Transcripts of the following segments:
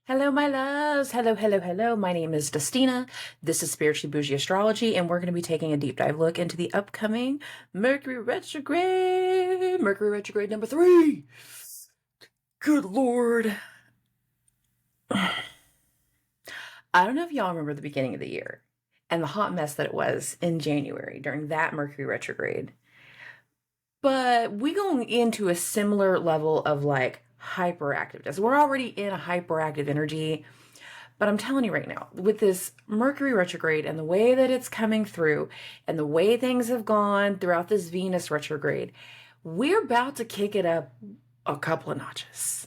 Hello, my loves. Hello, hello, hello. My name is Destina. This is Spiritually Bougie Astrology, and we're going to be taking a deep dive look into the upcoming Mercury retrograde. Mercury retrograde number 3. Good Lord. I don't know if y'all remember the beginning of the year and the hot mess that it was in January during that Mercury retrograde. But we going into a similar level of like hyperactiveness. We're already in a hyperactive energy. But I'm telling you right now, with this Mercury retrograde and the way that it's coming through and the way things have gone throughout this Venus retrograde, we're about to kick it up a couple of notches,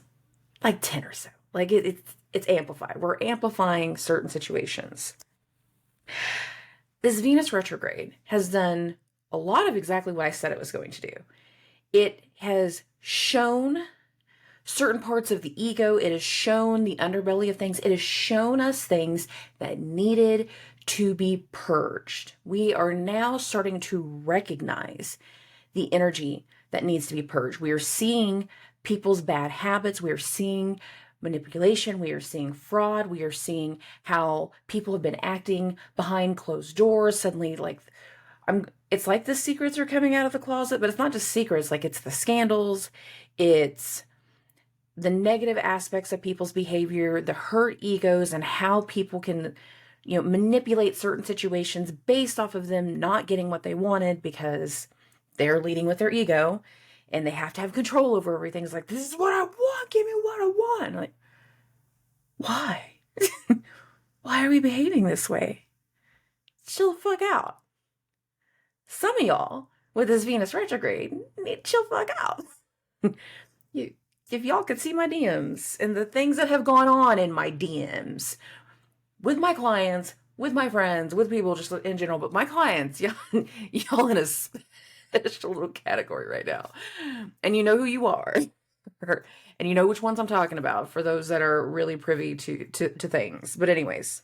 like 10 or so. Like it's amplified. We're amplifying certain situations. This Venus retrograde has done a lot of exactly what I said it was going to do. It has shown certain parts of the ego. It has shown the underbelly of things. It has shown us things that needed to be purged. We are now starting to recognize the energy that needs to be purged. We are seeing people's bad habits. We are seeing manipulation. We are seeing fraud. We are seeing how people have been acting behind closed doors. Suddenly, it's like the secrets are coming out of the closet, but it's not just secrets. Like, it's the scandals. It's the negative aspects of people's behavior, the hurt egos, and how people can, manipulate certain situations based off of them not getting what they wanted because they're leading with their ego and they have to have control over everything. It's like, this is what I want. Give me what I want. Like, why? Why are we behaving this way? Chill the fuck out. Some of y'all with this Venus retrograde need to chill the fuck out. If y'all could see my DMs and the things that have gone on in my DMs with my clients, with my friends, with people just in general, but my clients, y'all in a special little category right now. And you know who you are. And you know which ones I'm talking about for those that are really privy to things. But anyways,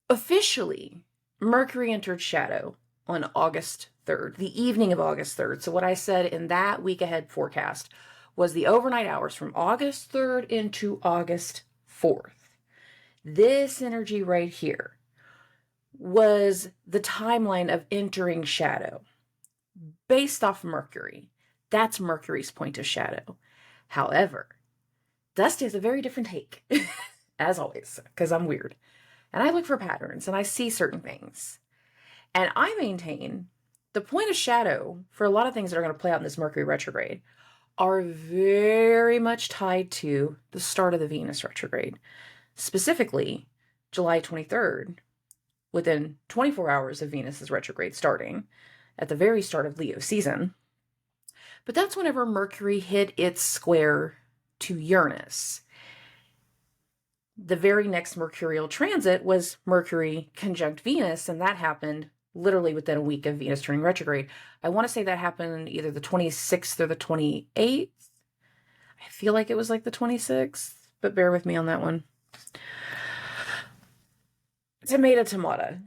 officially, Mercury entered shadow on August 3rd, the evening of August 3rd. So what I said in that week ahead forecast was the overnight hours from August 3rd into August 4th. This energy right here was the timeline of entering shadow based off Mercury. That's Mercury's point of shadow. However, Dusty has a very different take, as always, because I'm weird. And I look for patterns and I see certain things. And I maintain the point of shadow for a lot of things that are going to play out in this Mercury retrograde are very much tied to the start of the Venus retrograde. Specifically, July 23rd, within 24 hours of Venus's retrograde starting, at the very start of Leo season. But that's whenever Mercury hit its square to Uranus. The very next mercurial transit was Mercury conjunct Venus, and that happened literally within a week of Venus turning retrograde. I want to say that happened either the 26th or the 28th. I feel like it was like the 26th, but bear with me on that one. Tomato.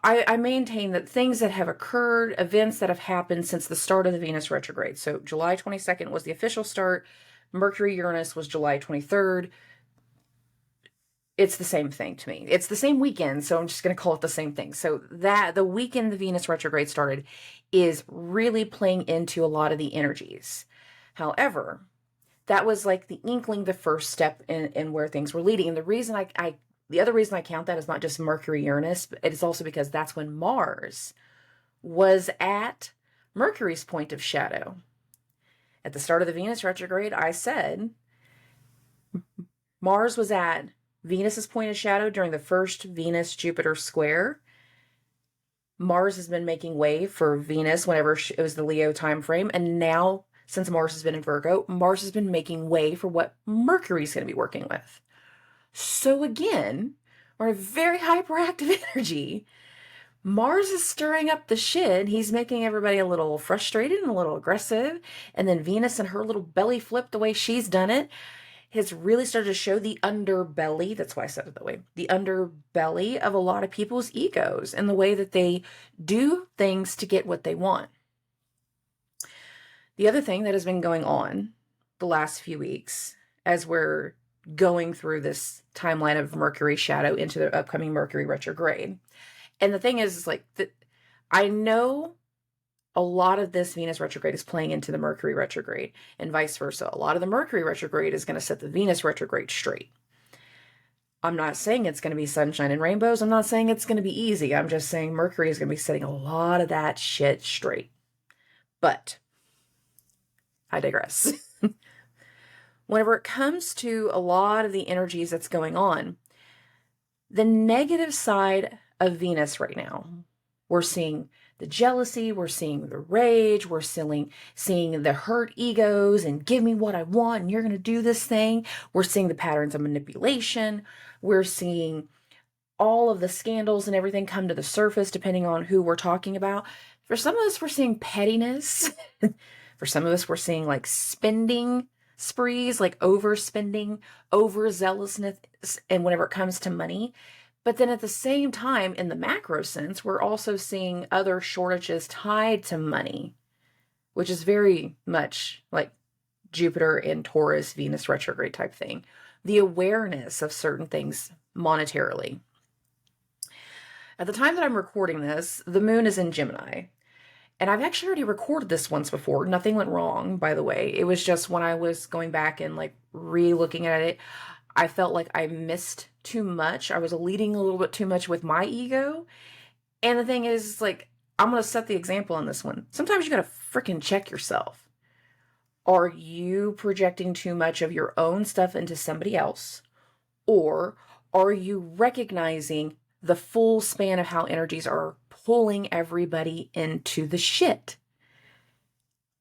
I maintain that things that have occurred, events that have happened since the start of the Venus retrograde. So July 22nd was the official start. Mercury Uranus was July 23rd. It's the same thing to me. It's the same weekend, so I'm just going to call it the same thing. So that the weekend the Venus retrograde started is really playing into a lot of the energies. However, that was like the inkling, the first step in where things were leading. And the reason the other reason I count that is not just Mercury Uranus, but it is also because that's when Mars was at Mercury's point of shadow. At the start of the Venus retrograde, I said Mars was at Venus's point of shadow during the first Venus-Jupiter square. Mars has been making way for Venus whenever it was the Leo time frame. And now, since Mars has been in Virgo, Mars has been making way for what Mercury's going to be working with. So again, we're in a very hyperactive energy. Mars is stirring up the shit. He's making everybody a little frustrated and a little aggressive. And then Venus and her little belly flip, the way she's done it, has really started to show the underbelly. That's why I said it that way. The underbelly of a lot of people's egos and the way that they do things to get what they want. The other thing that has been going on the last few weeks as we're going through this timeline of Mercury shadow into the upcoming Mercury retrograde. And the thing is like, I know a lot of this Venus retrograde is playing into the Mercury retrograde and vice versa. A lot of the Mercury retrograde is going to set the Venus retrograde straight. I'm not saying it's going to be sunshine and rainbows. I'm not saying it's going to be easy. I'm just saying Mercury is going to be setting a lot of that shit straight. But I digress. Whenever it comes to a lot of the energies that's going on, the negative side of Venus right now, we're seeing the jealousy, we're seeing the rage, we're seeing the hurt egos and give me what I want and you're going to do this thing. We're seeing the patterns of manipulation. We're seeing all of the scandals and everything come to the surface depending on who we're talking about. For some of us, we're seeing pettiness. For some of us, we're seeing like spending sprees, like overspending, overzealousness, and whenever it comes to money. But then at the same time, in the macro sense, we're also seeing other shortages tied to money, which is very much like Jupiter in Taurus, Venus retrograde type thing. The awareness of certain things monetarily. At the time that I'm recording this, the moon is in Gemini. And I've actually already recorded this once before. Nothing went wrong, by the way. It was just when I was going back and like re-looking at it, I felt like I missed too much. I was leading a little bit too much with my ego. And the thing is, like, I'm going to set the example on this one. Sometimes you got to freaking check yourself. Are you projecting too much of your own stuff into somebody else? Or are you recognizing the full span of how energies are pulling everybody into the shit?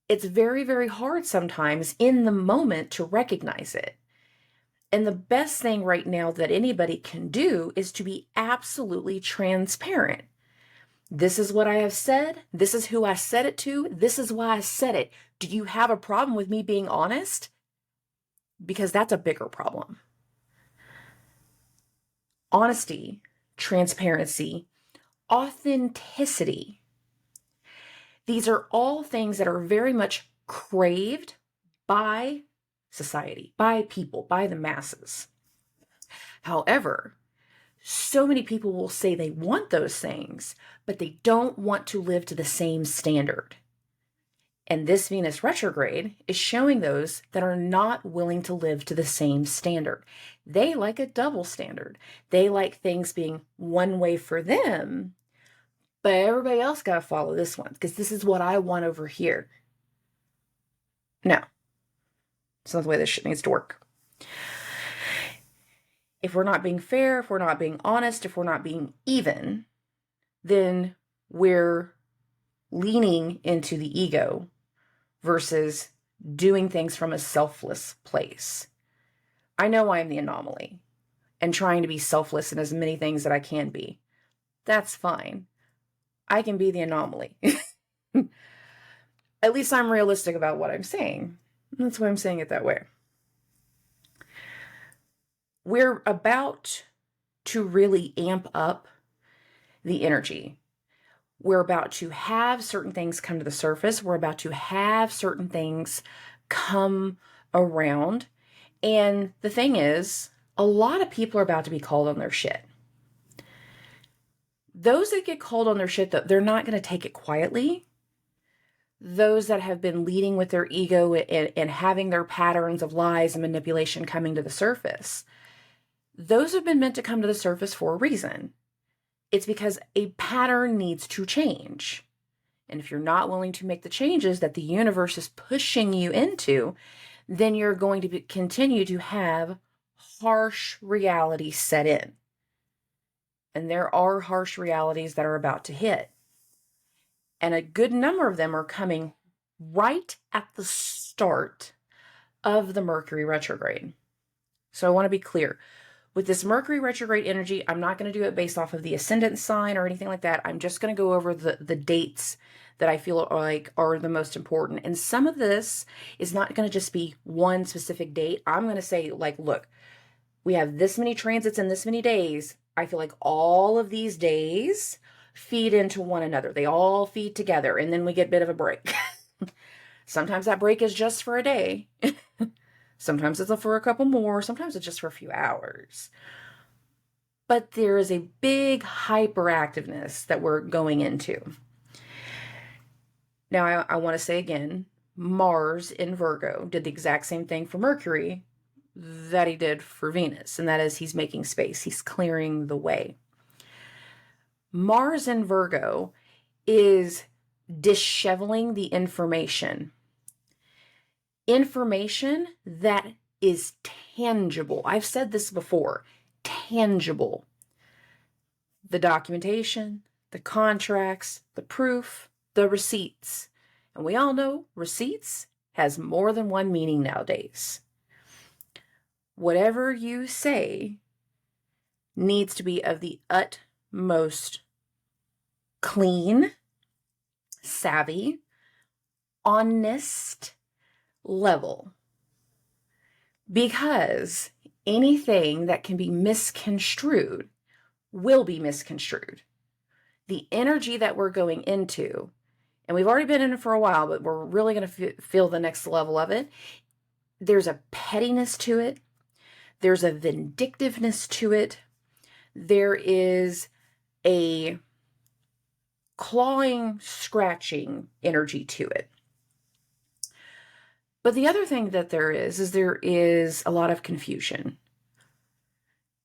It's very, very hard sometimes in the moment to recognize it. And the best thing right now that anybody can do is to be absolutely transparent. This is what I have said. This is who I said it to. This is why I said it. Do you have a problem with me being honest? Because that's a bigger problem. Honesty, transparency, authenticity. These are all things that are very much craved by society, by people, by the masses. However, so many people will say they want those things, but they don't want to live to the same standard. And this Venus retrograde is showing those that are not willing to live to the same standard. They like a double standard. They like things being one way for them, but everybody else got to follow this one because this is what I want over here. No, it's not the way this shit needs to work. If we're not being fair, if we're not being honest, if we're not being even, then we're leaning into the ego versus doing things from a selfless place. I know I'm the anomaly and trying to be selfless in as many things that I can be. That's fine. I can be the anomaly. At least I'm realistic about what I'm saying. That's why I'm saying it that way. We're about to really amp up the energy. We're about to have certain things come to the surface. We're about to have certain things come around. And the thing is, a lot of people are about to be called on their shit. Those that get called on their shit, though, they're not going to take it quietly. Those that have been leading with their ego and having their patterns of lies and manipulation coming to the surface, those have been meant to come to the surface for a reason. It's because a pattern needs to change. And if you're not willing to make the changes that the universe is pushing you into, then you're going to continue to have harsh reality set in. And there are harsh realities that are about to hit. And a good number of them are coming right at the start of the Mercury retrograde. So I want to be clear. With this Mercury retrograde energy, I'm not going to do it based off of the ascendant sign or anything like that. I'm just going to go over the dates that I feel like are the most important. And some of this is not going to just be one specific date. I'm going to say, like, look, we have this many transits in this many days. I feel like all of these days feed into one another. They all feed together, and then we get a bit of a break. Sometimes that break is just for a day. Sometimes it's for a couple more. Sometimes it's just for a few hours. But there is a big hyperactiveness that we're going into. Now, I want to say again, Mars in Virgo did the exact same thing for Mercury that he did for Venus, and that is he's making space. He's clearing the way. Mars in Virgo is disheveling the information. Information that is tangible. I've said this before. Tangible. The documentation, the contracts, the proof, the receipts. And we all know receipts has more than one meaning nowadays. Whatever you say needs to be of the utmost clean, savvy, honest level. Because anything that can be misconstrued will be misconstrued. The energy that we're going into, and we've already been in it for a while, but we're really going to feel the next level of it. There's a pettiness to it. There's a vindictiveness to it. There is a clawing, scratching energy to it. But the other thing that there is there is a lot of confusion.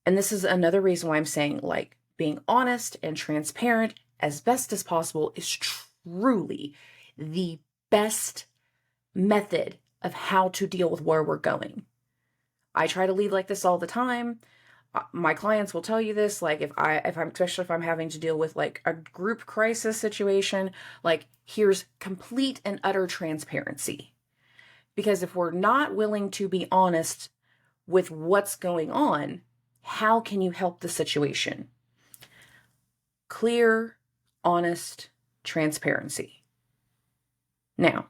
And this is another reason why I'm saying, like, being honest and transparent as best as possible is truly the best method of how to deal with where we're going. I try to lead like this all the time. My clients will tell you this, like if I'm especially if I'm having to deal with like a group crisis situation, like here's complete and utter transparency. Because if we're not willing to be honest with what's going on, how can you help the situation? Clear, honest transparency. Now,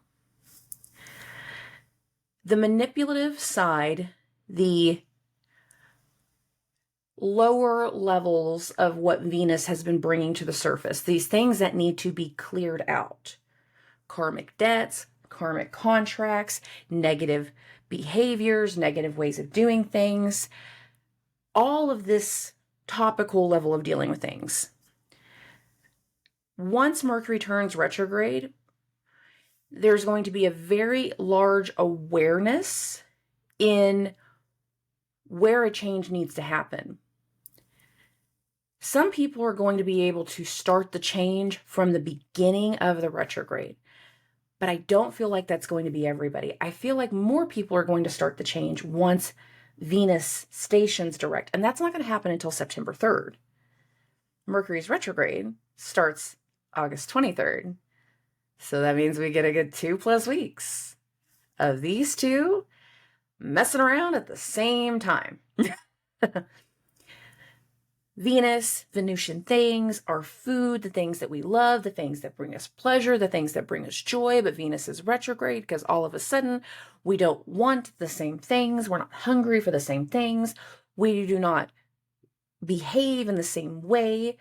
the manipulative side, the lower levels of what Venus has been bringing to the surface, these things that need to be cleared out, karmic debts, karmic contracts, negative behaviors, negative ways of doing things, all of this topical level of dealing with things. Once Mercury turns retrograde, there's going to be a very large awareness in where a change needs to happen. Some people are going to be able to start the change from the beginning of the retrograde, but I don't feel like that's going to be everybody. I feel like more people are going to start the change once Venus stations direct, and that's not going to happen until September 3rd. Mercury's retrograde starts August 23rd. So that means we get a good 2+ weeks of these two messing around at the same time. Venus, Venusian things, our food, the things that we love, the things that bring us pleasure, the things that bring us joy, but Venus is retrograde because all of a sudden we don't want the same things. We're not hungry for the same things. We do not behave in the same way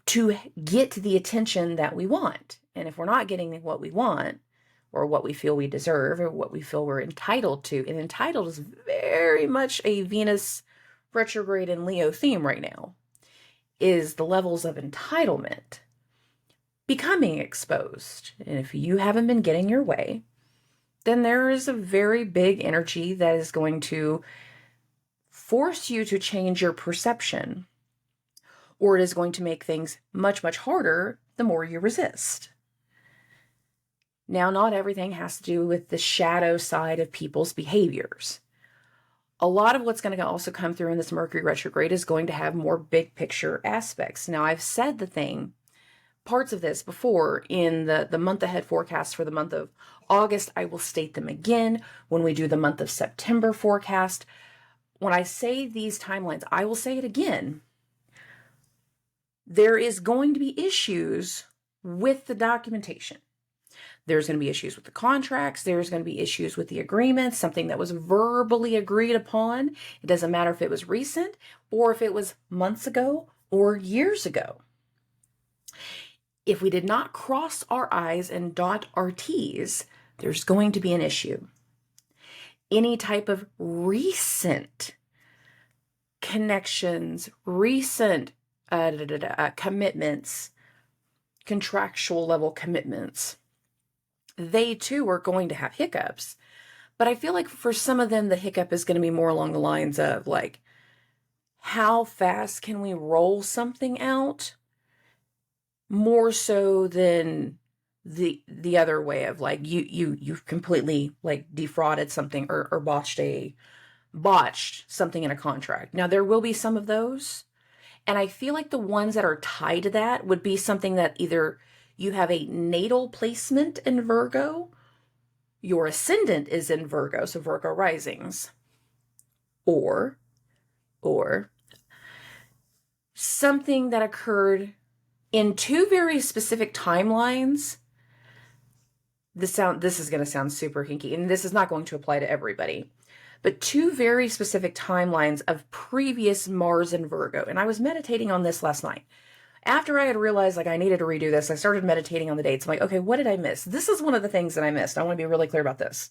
to get the attention that we want. And if we're not getting what we want, or what we feel we deserve, or what we feel we're entitled to, and entitled is very much a Venus retrograde and Leo theme right now, is the levels of entitlement becoming exposed. And if you haven't been getting your way, then there is a very big energy that is going to force you to change your perception, or it is going to make things much, much harder the more you resist. Now, not everything has to do with the shadow side of people's behaviors. A lot of what's going to also come through in this Mercury retrograde is going to have more big picture aspects. Now, I've said parts of this before in the month ahead forecast for the month of August. I will state them again when we do the month of September forecast. When I say these timelines, I will say it again. There is going to be issues with the documentation. There's going to be issues with the contracts. There's going to be issues with the agreements, something that was verbally agreed upon. It doesn't matter if it was recent or if it was months ago or years ago. If we did not cross our I's and dot our T's, there's going to be an issue. Any type of recent connections, recent commitments, contractual level commitments, they too are going to have hiccups. But I feel like for some of them, the hiccup is going to be more along the lines of like, how fast can we roll something out? More so than the other way of like you've completely like defrauded something or botched something in a contract. Now there will be some of those, and I feel like the ones that are tied to that would be something that either you have a natal placement in Virgo, your ascendant is in Virgo, so Virgo risings, or something that occurred in two very specific timelines. This is going to sound super hinky, and this is not going to apply to everybody, but two very specific timelines of previous Mars and Virgo. And I was meditating on this last night. After I had realized like I needed to redo this, I started meditating on the dates. I'm like, okay, what did I miss? This is one of the things that I missed. I want to be really clear about this.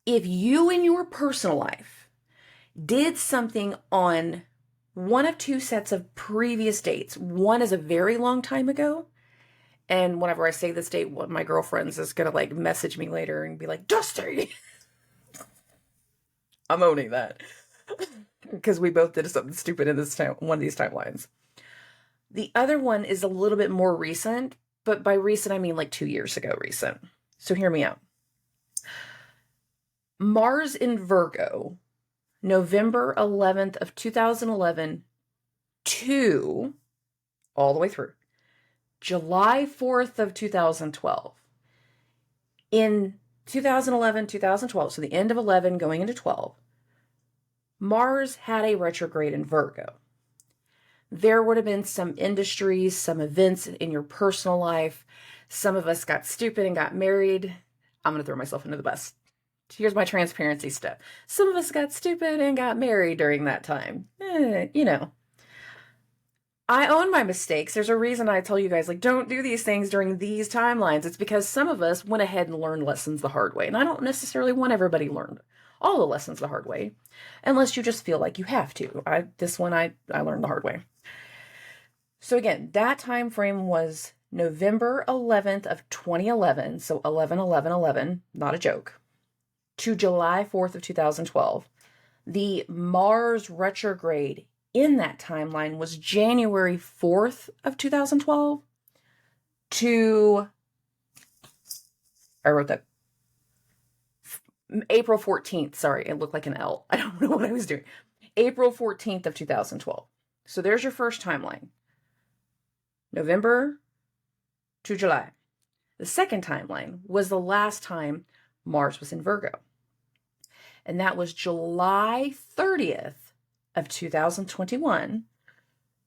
If you in your personal life did something on one of two sets of previous dates, one is a very long time ago, and whenever I say this date, one of my girlfriends is going to like message me later and be like, Dusty! I'm owning that. Because we both did something stupid in this one of these timelines. The other one is a little bit more recent, but by recent, I mean like 2 years ago recent. So hear me out. Mars in Virgo, November 11th of 2011 to all the way through July 4th of 2012. In 2011, 2012, so the end of 11 going into 12, Mars had a retrograde in Virgo. There would have been some industries, some events in your personal life. Some of us got stupid and got married. I'm going to throw myself under the bus. Here's my transparency stuff. Some of us got stupid and got married during that time. You know. I own my mistakes. There's a reason I tell you guys, like, don't do these things during these timelines. It's because some of us went ahead and learned lessons the hard way. And I don't necessarily want everybody learned all the lessons the hard way, unless you just feel like you have to. I learned the hard way. So again, that time frame was November 11th of 2011, so 11/11/11, not a joke, to July 4th of 2012. The Mars retrograde in that timeline was January 4th of 2012 to, I wrote that, April 14th. Sorry, it looked like an L. I don't know what I was doing. April 14th of 2012. So there's your first timeline. November to July. The second timeline was the last time Mars was in Virgo. And that was July 30th of 2021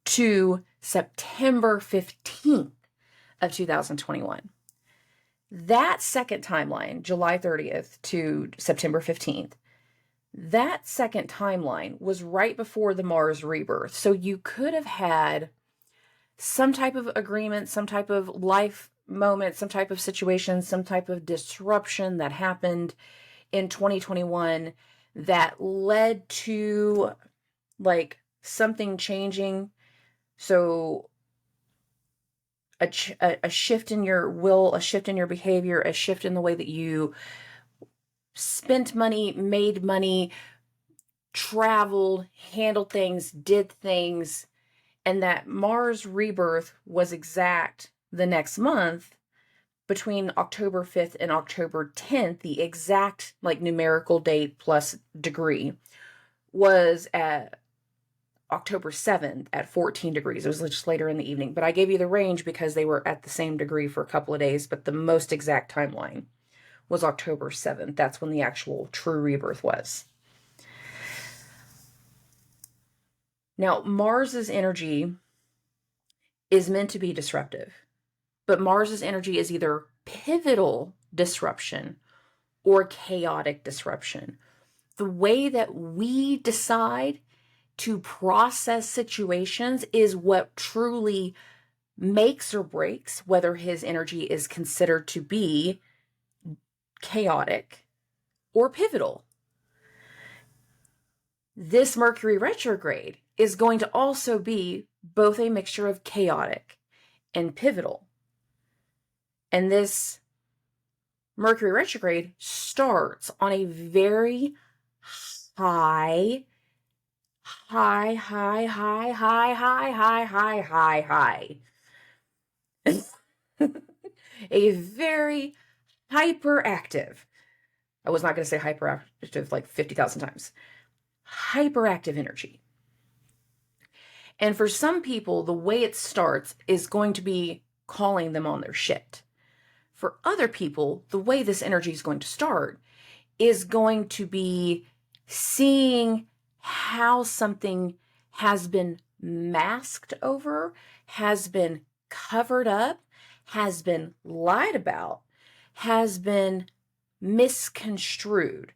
to September 15th of 2021. That second timeline, July 30th to September 15th, that second timeline was right before the Mars rebirth. So you could have had some type of agreement, some type of life moment, some type of situation, some type of disruption that happened in 2021 that led to like something changing. So a shift in your will, a shift in your behavior, a shift in the way that you spent money, made money, traveled, handled things, did things. And that Mars rebirth was exact the next month between October 5th and October 10th. The exact like numerical date plus degree was at October 7th at 14 degrees. It was just later in the evening, but I gave you the range because they were at the same degree for a couple of days, but the most exact timeline was October 7th. That's when the actual true rebirth was. Now, Mars's energy is meant to be disruptive, but Mars's energy is either pivotal disruption or chaotic disruption. The way that we decide to process situations is what truly makes or breaks whether his energy is considered to be chaotic, or pivotal. This Mercury retrograde is going to also be both a mixture of chaotic and pivotal. And this Mercury retrograde starts on a very high, a very hyperactive. I was not going to say hyperactive like 50,000 times. Hyperactive energy. And for some people, the way it starts is going to be calling them on their shit. For other people, the way this energy is going to start is going to be seeing how something has been masked over, has been covered up, has been lied about, has been misconstrued.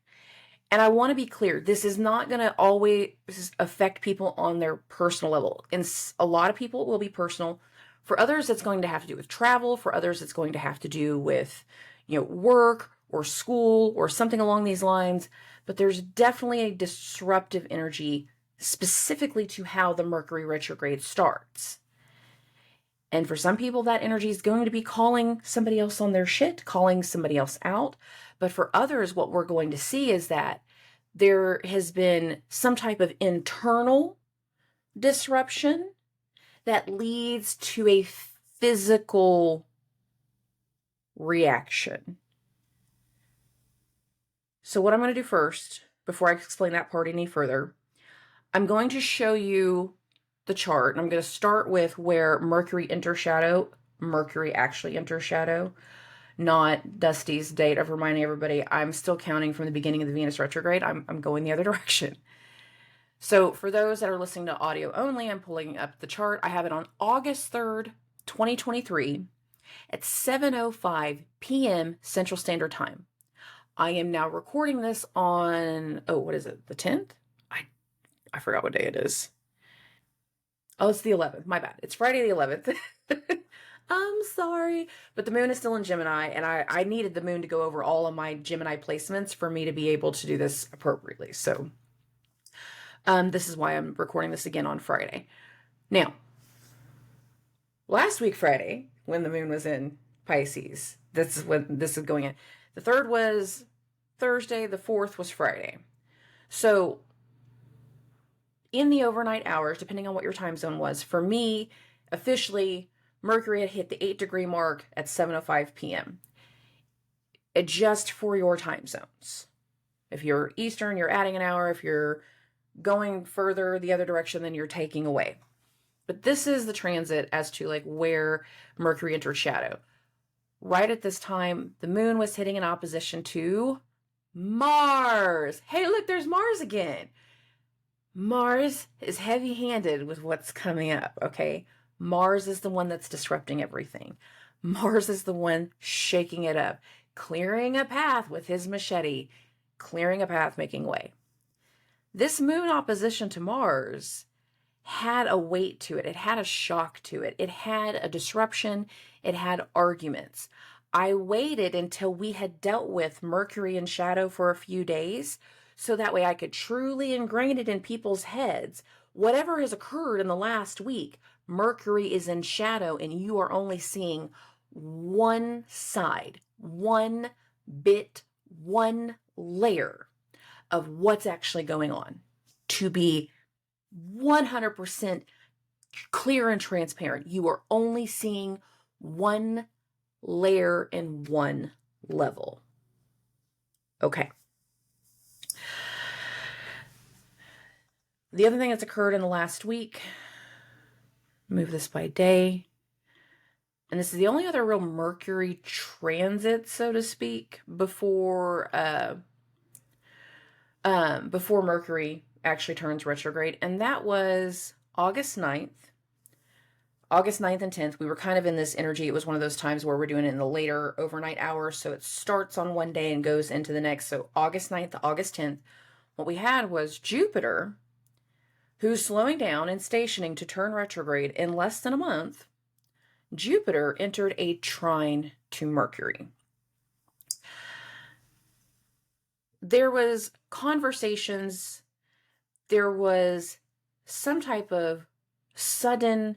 And I want to be clear, this is not going to always affect people on their personal level. And a lot of people, it will be personal. For others, it's going to have to do with travel. For others, it's going to have to do with, work or school or something along these lines. But there's definitely a disruptive energy specifically to how the Mercury retrograde starts. And for some people, that energy is going to be calling somebody else on their shit, calling somebody else out. But for others, what we're going to see is that there has been some type of internal disruption that leads to a physical reaction. So what I'm going to do first, before I explain that part any further, I'm going to show you the chart. And I'm going to start with where Mercury enters shadow. Mercury actually enters shadow, not Dusty's date of reminding everybody I'm still counting from the beginning of the Venus retrograde. I'm going the other direction. So for those that are listening to audio only, I'm pulling up the chart. I have it on August 3rd, 2023 at 7:05 p.m. Central Standard Time. I am now recording this on, what is it? The 10th? I forgot what day it is. Oh, it's the 11th. My bad. It's Friday the 11th. I'm sorry. But the moon is still in Gemini, and I needed the moon to go over all of my Gemini placements for me to be able to do this appropriately. So this is why I'm recording this again on Friday. Now, last week Friday, when the moon was in Pisces, this is when this is going in. The 3rd was Thursday. The 4th was Friday. So in the overnight hours, depending on what your time zone was, for me, officially, Mercury had hit the 8-degree mark at 7:05 p.m. Adjust for your time zones. If you're Eastern, you're adding an hour. If you're going further the other direction, then you're taking away. But this is the transit as to where Mercury entered shadow. Right at this time, the moon was hitting an opposition to Mars. Hey, look, there's Mars again. Mars is heavy-handed with what's coming up, okay? Mars is the one that's disrupting everything. Mars is the one shaking it up, clearing a path with his machete, clearing a path, making way. This moon opposition to Mars had a weight to it. It had a shock to it. It had a disruption. It had arguments. I waited until we had dealt with Mercury in shadow for a few days so that way I could truly ingrain it in people's heads. Whatever has occurred in the last week, Mercury is in shadow and you are only seeing one side, one bit, one layer of what's actually going on. To be 100% clear and transparent, you are only seeing one layer and one level. Okay. The other thing that's occurred in the last week, move this by day, and this is the only other real Mercury transit, so to speak, before Mercury actually turns retrograde, and that was August 9th. August 9th and 10th, we were kind of in this energy. It was one of those times where we're doing it in the later overnight hours, so it starts on one day and goes into the next. So August 9th to August 10th, what we had was Jupiter, who's slowing down and stationing to turn retrograde in less than a month. Jupiter entered a trine to Mercury. there was conversations, there was some type of sudden,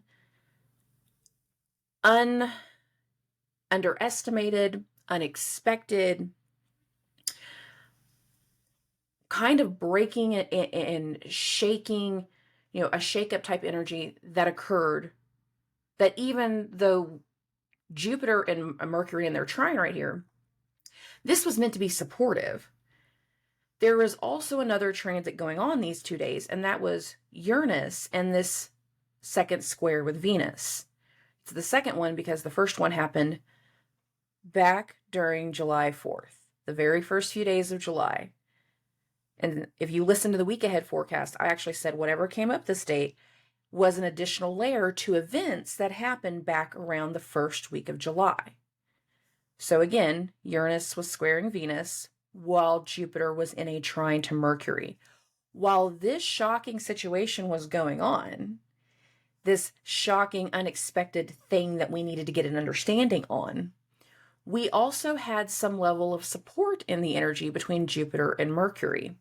underestimated, unexpected kind of breaking and shaking, a shakeup type energy that occurred, that even though Jupiter and Mercury in their trine right here, this was meant to be supportive. There was also another transit going on these 2 days, and that was Uranus and this second square with Venus. It's the second one because the first one happened back during July 4th, the very first few days of July. And if you listen to the week ahead forecast, I actually said whatever came up this date was an additional layer to events that happened back around the first week of July. So again, Uranus was squaring Venus while Jupiter was in a trine to Mercury. While this shocking situation was going on, this shocking, unexpected thing that we needed to get an understanding on, we also had some level of support in the energy between Jupiter and Mercury.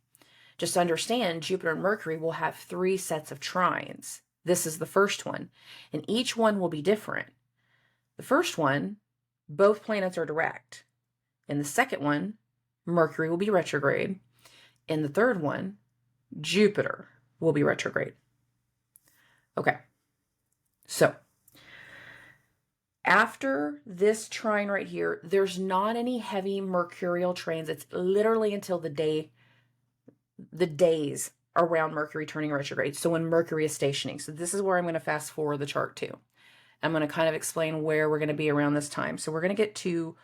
Just understand, Jupiter and Mercury will have 3 sets of trines. This is the first one, and each one will be different. The first one, both planets are direct. In the second one, Mercury will be retrograde. In the third one, Jupiter will be retrograde. Okay, so after this trine right here, there's not any heavy mercurial transits literally until the days around Mercury turning retrograde. So when Mercury is stationing. So this is where I'm going to fast forward the chart to. I'm going to kind of explain where we're going to be around this time. So we're going to get to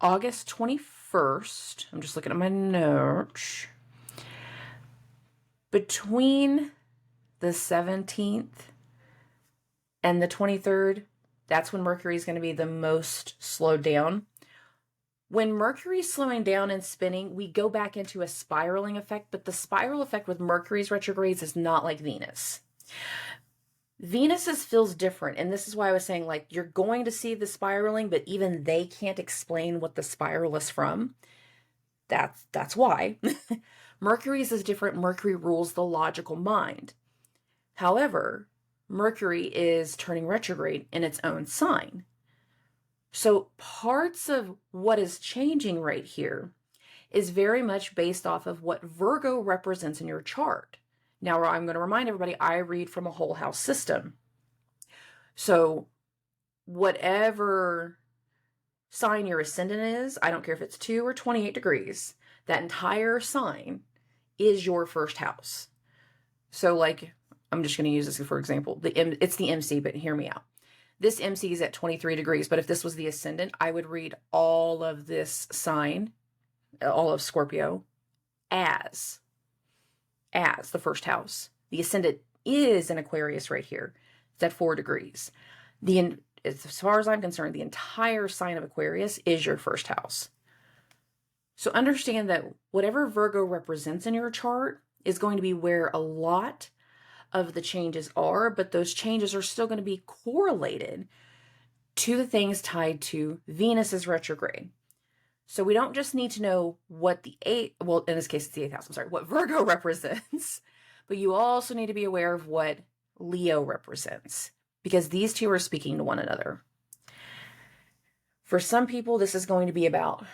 August 21st. I'm just looking at my notes. Between the 17th and the 23rd, that's when Mercury is going to be the most slowed down. When Mercury is slowing down and spinning, we go back into a spiraling effect, but the spiral effect with Mercury's retrogrades is not like Venus. Venus's feels different, and this is why I was saying, like, you're going to see the spiraling, but even they can't explain what the spiral is from. That's why. Mercury's is different. Mercury rules the logical mind. However, Mercury is turning retrograde in its own sign. So parts of what is changing right here is very much based off of what Virgo represents in your chart. Now, I'm going to remind everybody, I read from a whole house system. So whatever sign your ascendant is, I don't care if it's 2 or 28 degrees, that entire sign is your first house. So like, I'm just going to use this for example. It's the MC, but hear me out. This MC is at 23 degrees, but if this was the ascendant, I would read all of this sign, all of Scorpio, as the first house. The ascendant is in Aquarius right here. It's at 4 degrees. As far as I'm concerned, the entire sign of Aquarius is your first house. So understand that whatever Virgo represents in your chart is going to be where a lot of the changes are, but those changes are still going to be correlated to the things tied to Venus's retrograde. So we don't just need to know what in this case it's the 8th house, what Virgo represents, but you also need to be aware of what Leo represents, because these two are speaking to one another. For some people, this is going to be about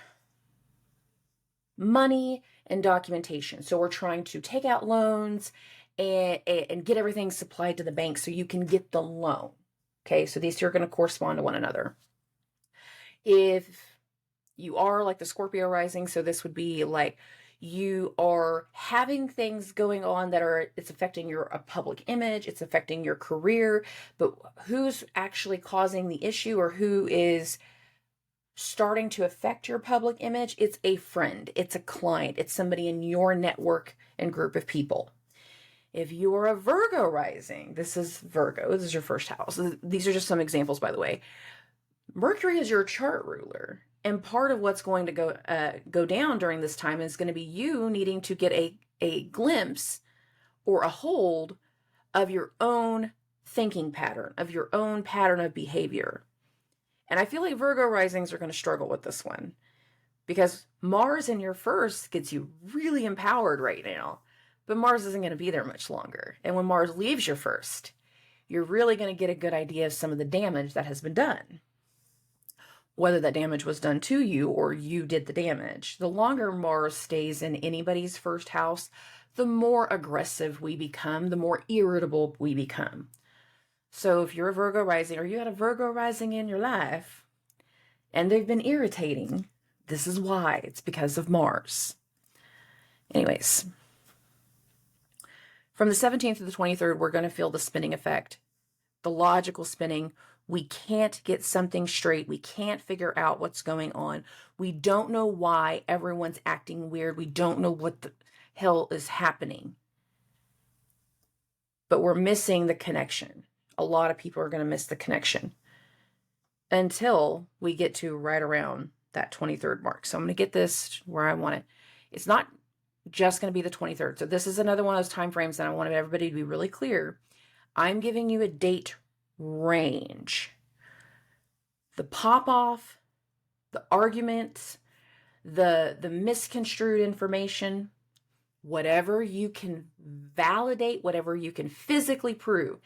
money and documentation. So we're trying to take out loans and get everything supplied to the bank so you can get the loan. Okay, so these two are going to correspond to one another. If you are like the Scorpio rising, so this would be like you are having things going on it's affecting your public image, it's affecting your career, but who's actually causing the issue or who is starting to affect your public image? It's a friend, it's a client, it's somebody in your network and group of people. If you are a Virgo rising, this is Virgo, this is your first house. These are just some examples, by the way. Mercury is your chart ruler, and part of what's going to go down during this time is going to be you needing to get a glimpse or a hold of your own thinking pattern, of your own pattern of behavior. And I feel like Virgo risings are going to struggle with this one, because Mars in your first gets you really empowered right now, but Mars isn't going to be there much longer. And when Mars leaves your first, you're really going to get a good idea of some of the damage that has been done. Whether that damage was done to you or you did the damage. The longer Mars stays in anybody's first house, the more aggressive we become, the more irritable we become. So if you're a Virgo rising or you had a Virgo rising in your life and they've been irritating, this is why. It's because of Mars. Anyways, from the 17th to the 23rd, we're going to feel the spinning effect, the logical spinning. We can't get something straight. We can't figure out what's going on. We don't know why everyone's acting weird. We don't know what the hell is happening. But we're missing the connection. A lot of people are going to miss the connection until we get to right around that 23rd mark. So I'm going to get this where I want it. It's not just going to be the 23rd. So this is another one of those time frames that I wanted everybody to be really clear. I'm giving you a date range. The pop off, the arguments, the misconstrued information, whatever you can validate, whatever you can physically prove.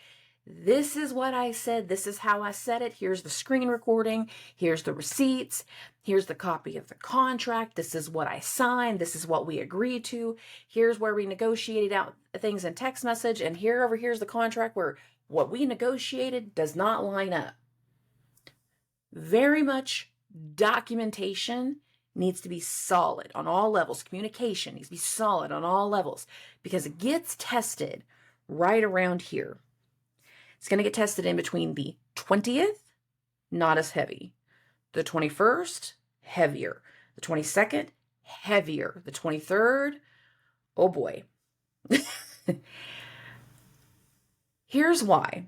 This is what I said. This is how I said it. Here's the screen recording. Here's the receipts. Here's the copy of the contract. This is what I signed. This is what we agreed to. Here's where we negotiated out things in text message. And here's the contract where what we negotiated does not line up. Very much documentation needs to be solid on all levels. Communication needs to be solid on all levels because it gets tested right around here. It's going to get tested in between the 20th, not as heavy. The 21st, heavier. The 22nd, heavier. The 23rd, oh boy. Here's why.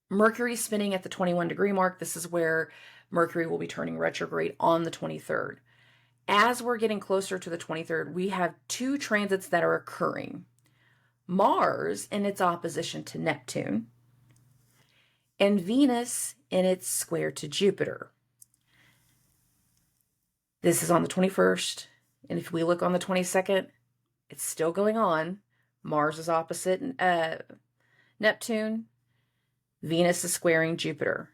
Mercury's spinning at the 21-degree mark. This is where Mercury will be turning retrograde on the 23rd. As we're getting closer to the 23rd, we have two transits that are occurring. Mars in its opposition to Neptune, and Venus in its square to Jupiter. This is on the 21st, and if we look on the 22nd, it's still going on. Mars is opposite Neptune. Venus is squaring Jupiter.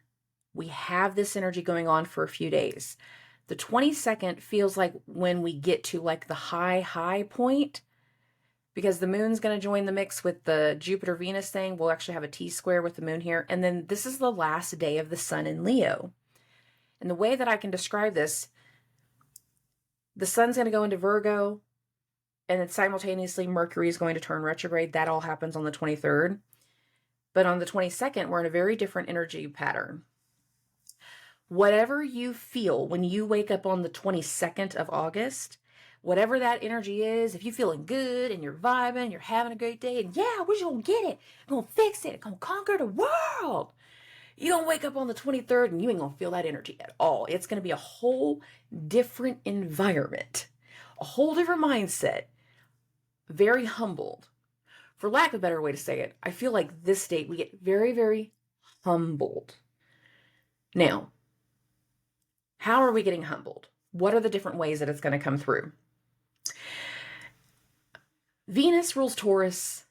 We have this energy going on for a few days. The 22nd feels like when we get to like the high point, because the moon's going to join the mix with the Jupiter-Venus thing. We'll actually have a T-square with the moon here. And then this is the last day of the sun in Leo. And the way that I can describe this, the sun's going to go into Virgo, and then simultaneously Mercury is going to turn retrograde. That all happens on the 23rd. But on the 22nd, we're in a very different energy pattern. Whatever you feel when you wake up on the 22nd of August, whatever that energy is, if you're feeling good and you're vibing, you're having a great day, and yeah, we're just going to get it. We're going to fix it. We're going to conquer the world. You're going to wake up on the 23rd and you ain't going to feel that energy at all. It's going to be a whole different environment, a whole different mindset, very humbled. For lack of a better way to say it, I feel like this state, we get very, very humbled. Now, how are we getting humbled? What are the different ways that it's going to come through? Venus rules Taurus,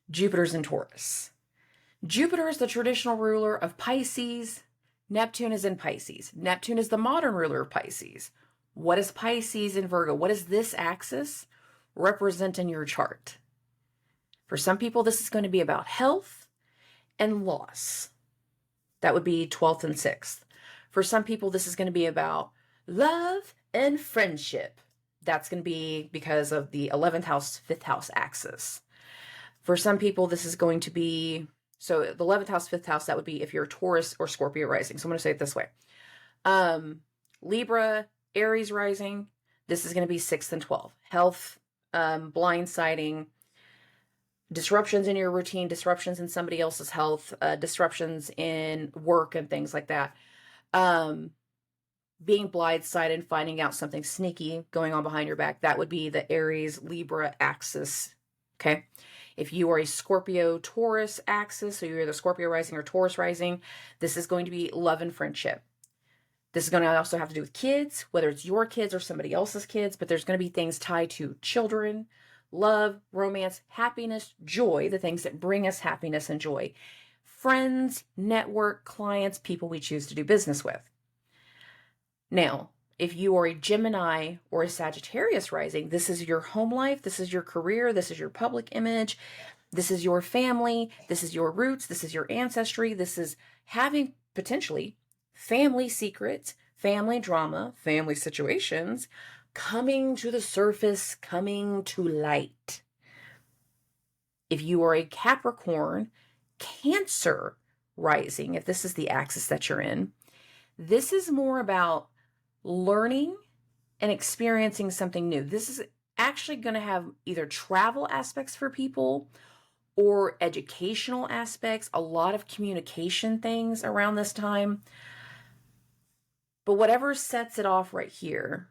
Jupiter's in Taurus. Jupiter is the traditional ruler of Pisces. Neptune is in Pisces. Neptune is the modern ruler of Pisces. What is Pisces in Virgo? What does this axis represent in your chart? For some people, this is going to be about health and loss. That would be 12th and 6th. For some people, this is going to be about love and friendship. That's going to be because of the 11th house, 5th house axis. For some people, this is going to be, so the 11th house, 5th house, that would be if you're a Taurus or Scorpio rising. So I'm going to say it this way. Libra, Aries rising, this is going to be 6th and 12th. Health, blindsiding, disruptions in your routine, disruptions in somebody else's health, disruptions in work and things like that. Being blindsided and finding out something sneaky going on behind your back, that would be the Aries Libra axis. Okay. If you are a Scorpio Taurus axis, so you're either Scorpio rising or Taurus rising, this is going to be love and friendship. This is going to also have to do with kids, whether it's your kids or somebody else's kids, but there's going to be things tied to children, love, romance, happiness, joy, the things that bring us happiness and joy, friends, network, clients, people we choose to do business with. Now, if you are a Gemini or a Sagittarius rising, this is your home life, this is your career, this is your public image, this is your family, this is your roots, this is your ancestry, this is having potentially family secrets, family drama, family situations coming to the surface, coming to light. If you are a Capricorn, Cancer rising, if this is the axis that you're in, this is more about learning and experiencing something new. This is actually going to have either travel aspects for people or educational aspects, a lot of communication things around this time. But whatever sets it off right here,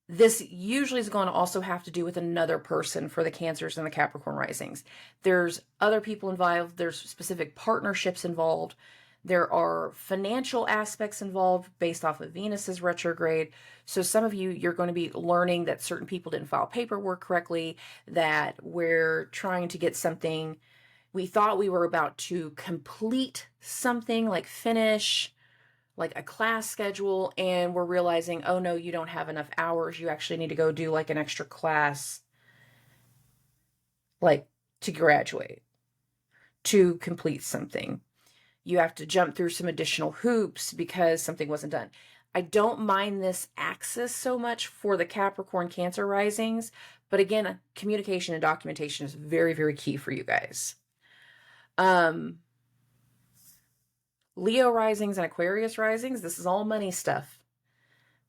this usually is going to also have to do with another person for the Cancers and the Capricorn risings. There's other people involved. There's specific partnerships involved. There are financial aspects involved based off of Venus's retrograde. So some of you, you're going to be learning that certain people didn't file paperwork correctly, that we're trying to get something. We thought we were about to complete something, like finish like a class schedule, and we're realizing, oh no, you don't have enough hours. You actually need to go do like an extra class, like to graduate, to complete something. You have to jump through some additional hoops because something wasn't done. I don't mind this axis so much for the Capricorn Cancer risings, but again, communication and documentation is very, very key for you guys. Leo risings and Aquarius risings, this is all money stuff.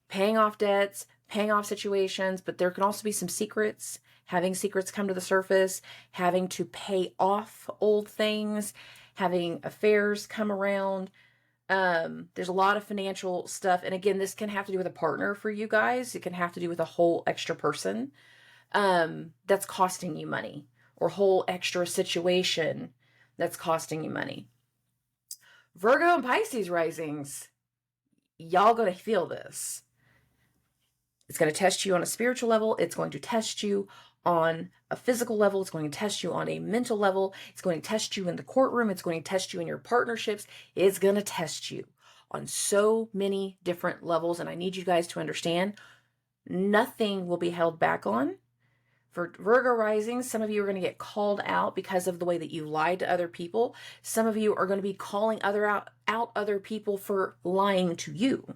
Paying off debts, paying off situations, but there can also be some secrets, having secrets come to the surface, having to pay off old things, having affairs come around. There's a lot of financial stuff. And again, this can have to do with a partner for you guys. It can have to do with a whole extra person that's costing you money, or whole extra situation that's costing you money. Virgo and Pisces risings, y'all gonna feel this. It's going to test you on a spiritual level. It's going to test you on a physical level. It's going to test you on a mental level. It's going to test you in the courtroom. It's going to test you in your partnerships. It's going to test you on so many different levels. And I need you guys to understand, nothing will be held back on. For Virgo rising, some of you are going to get called out because of the way that you lied to other people. Some of you are going to be calling out other people for lying to you.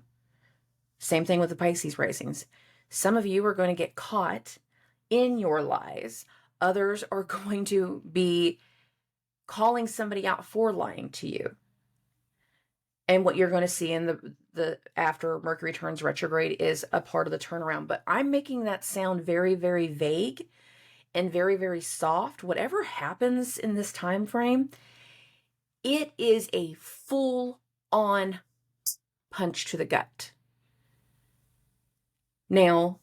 Same thing with the Pisces risings. Some of you are going to get caught in your lies. Others are going to be calling somebody out for lying to you. And what you're going to see in the after Mercury turns retrograde is a part of the turnaround. But I'm making that sound very, very vague and very, very soft. Whatever happens in this time frame, it is a full-on punch to the gut. Now,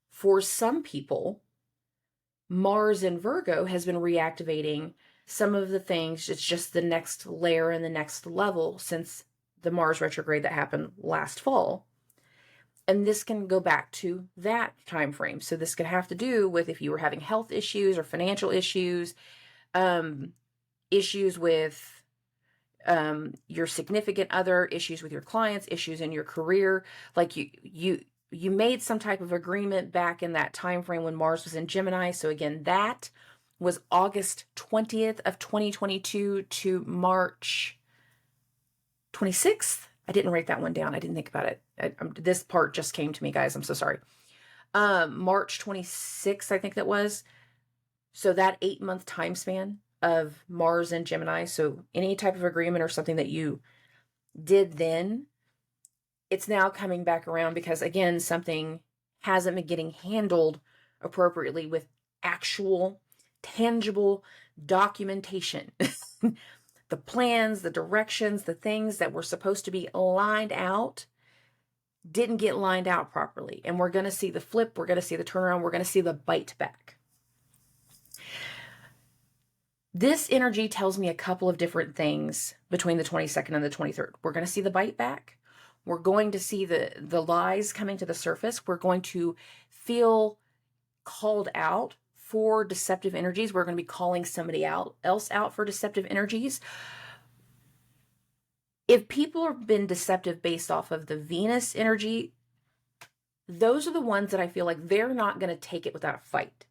for some people, Mars in Virgo has been reactivating some of the things. It's just the next layer and the next level since the Mars retrograde that happened last fall. And this can go back to that time frame. So this could have to do with if you were having health issues or financial issues, issues with your significant other, issues with your clients, issues in your career. Like you made some type of agreement back in that time frame when Mars was in Gemini. So again, that was August 20th of 2022 to March 26th. I didn't write that one down. I didn't think about it. This part just came to me, guys. I'm so sorry. March 26th, I think that was. So that 8-month time span of Mars and Gemini. So any type of agreement or something that you did then, it's now coming back around because, again, something hasn't been getting handled appropriately with actual, tangible documentation. The plans, the directions, the things that were supposed to be lined out didn't get lined out properly. And we're going to see the flip. We're going to see the turnaround. We're going to see the bite back. This energy tells me a couple of different things between the 22nd and the 23rd. We're going to see the bite back. We're going to see the lies coming to the surface. We're going to feel called out for deceptive energies. We're going to be calling somebody else out for deceptive energies. If people have been deceptive based off of the Venus energy, those are the ones that I feel like they're not going to take it without a fight.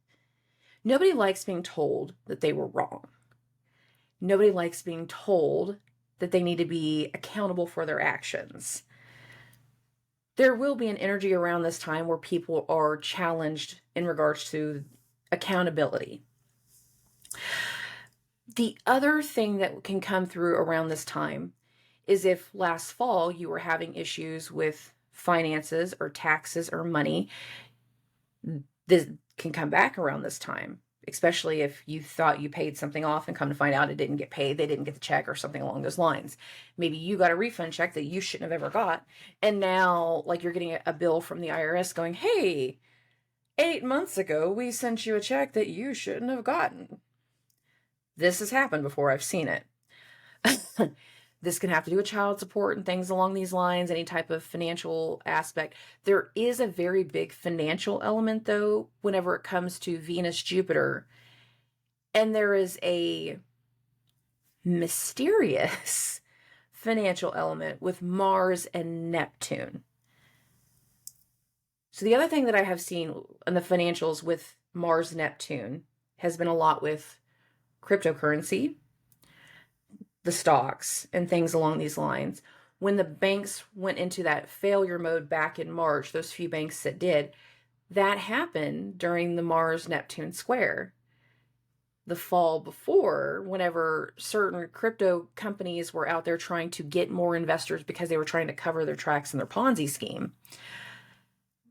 Nobody likes being told that they were wrong. Nobody likes being told that they need to be accountable for their actions. There will be an energy around this time where people are challenged in regards to accountability. The other thing that can come through around this time is if last fall you were having issues with finances or taxes or money, this can come back around this time, especially if you thought you paid something off and come to find out it didn't get paid, they didn't get the check or something along those lines. Maybe you got a refund check that you shouldn't have ever got, and now like you're getting a bill from the IRS going, hey, 8 months ago we sent you a check that you shouldn't have gotten. This has happened before. I've seen it. This can have to do with child support and things along these lines, any type of financial aspect. There is a very big financial element, though, whenever it comes to Venus, Jupiter. And there is a mysterious financial element with Mars and Neptune. So the other thing that I have seen in the financials with Mars, Neptune has been a lot with cryptocurrency, the stocks, and things along these lines. When the banks went into that failure mode back in March, those few banks that did, that happened during the Mars-Neptune square. The fall before, whenever certain crypto companies were out there trying to get more investors because they were trying to cover their tracks in their Ponzi scheme,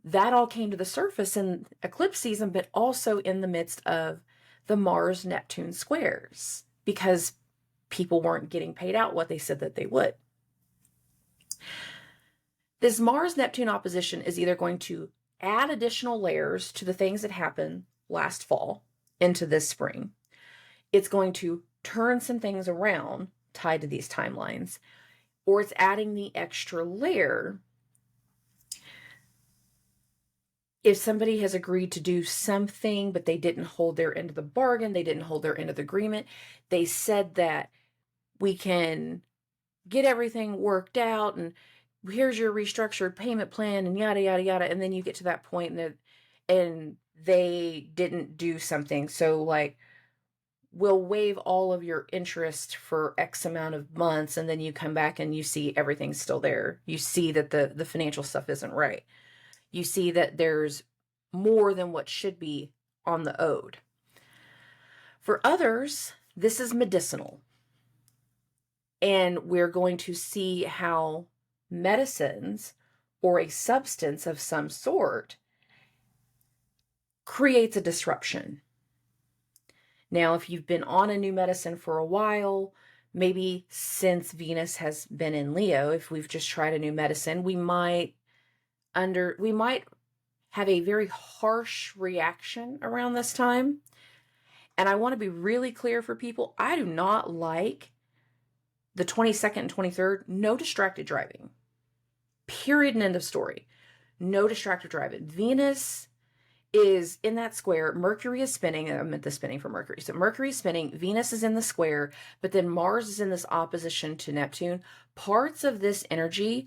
that all came to the surface in eclipse season, but also in the midst of the Mars-Neptune squares, because people weren't getting paid out what they said that they would. This Mars-Neptune opposition is either going to add additional layers to the things that happened last fall into this spring. It's going to turn some things around tied to these timelines, or it's adding the extra layer. If somebody has agreed to do something, but they didn't hold their end of the bargain, they didn't hold their end of the agreement, they said that we can get everything worked out and here's your restructured payment plan and yada, yada, yada. And then you get to that point and they didn't do something. So like, we'll waive all of your interest for X amount of months. And then you come back and you see everything's still there. You see that the financial stuff isn't right. You see that there's more than what should be on the ode. For others, this is medicinal. And we're going to see how medicines or a substance of some sort creates a disruption. Now, if you've been on a new medicine for a while, maybe since Venus has been in Leo, if we've just tried a new medicine, we might have a very harsh reaction around this time. And I want to be really clear for people. I do not like the 22nd and 23rd, no distracted driving. Period and end of story. No distracted driving. Venus is in that square. Mercury is spinning. I meant the spinning for Mercury. So Mercury is spinning. Venus is in the square. But then Mars is in this opposition to Neptune. Parts of this energy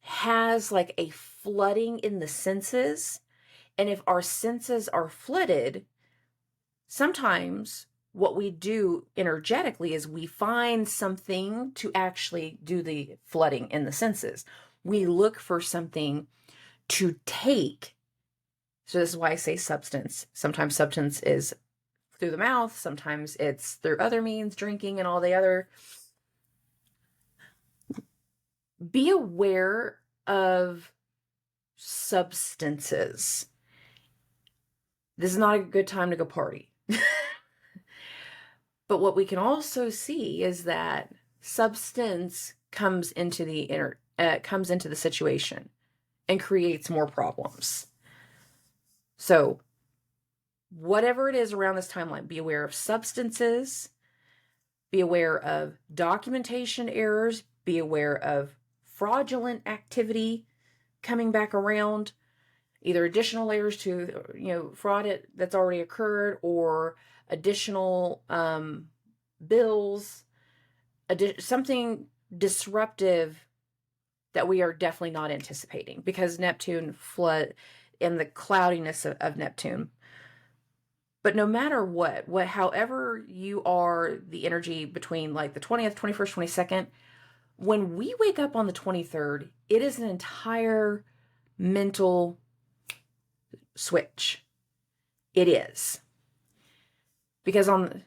has like a flooding in the senses. And if our senses are flooded, sometimes what we do energetically is we find something to actually do the flooding in the senses. We look for something to take. So this is why I say substance. Sometimes substance is through the mouth. Sometimes it's through other means, drinking and all the other. Be aware of substances. This is not a good time to go party. But what we can also see is that substance comes into the situation and creates more problems. So whatever it is around this timeline, be aware of substances, be aware of documentation errors, be aware of fraudulent activity coming back around, either additional layers to, fraud that's already occurred, or additional bills, something disruptive that we are definitely not anticipating, because Neptune flood and the cloudiness of Neptune. But no matter what, however you are, the energy between like the 20th, 21st, 22nd, when we wake up on the 23rd, it is an entire mental switch. It is. Because on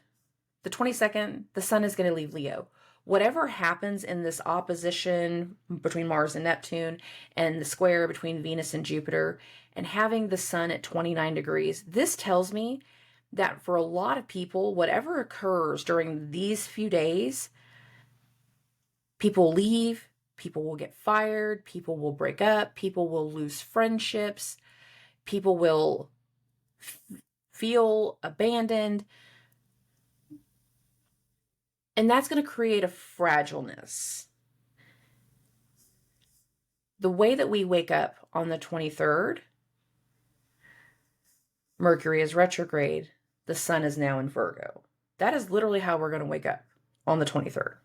the 22nd, the sun is going to leave Leo. Whatever happens in this opposition between Mars and Neptune, and the square between Venus and Jupiter, and having the sun at 29 degrees, this tells me that for a lot of people, whatever occurs during these few days, people leave, people will get fired, people will break up, people will lose friendships, people will feel abandoned. And that's going to create a fragileness. The way that we wake up on the 23rd, Mercury is retrograde. The sun is now in Virgo. That is literally how we're going to wake up on the 23rd.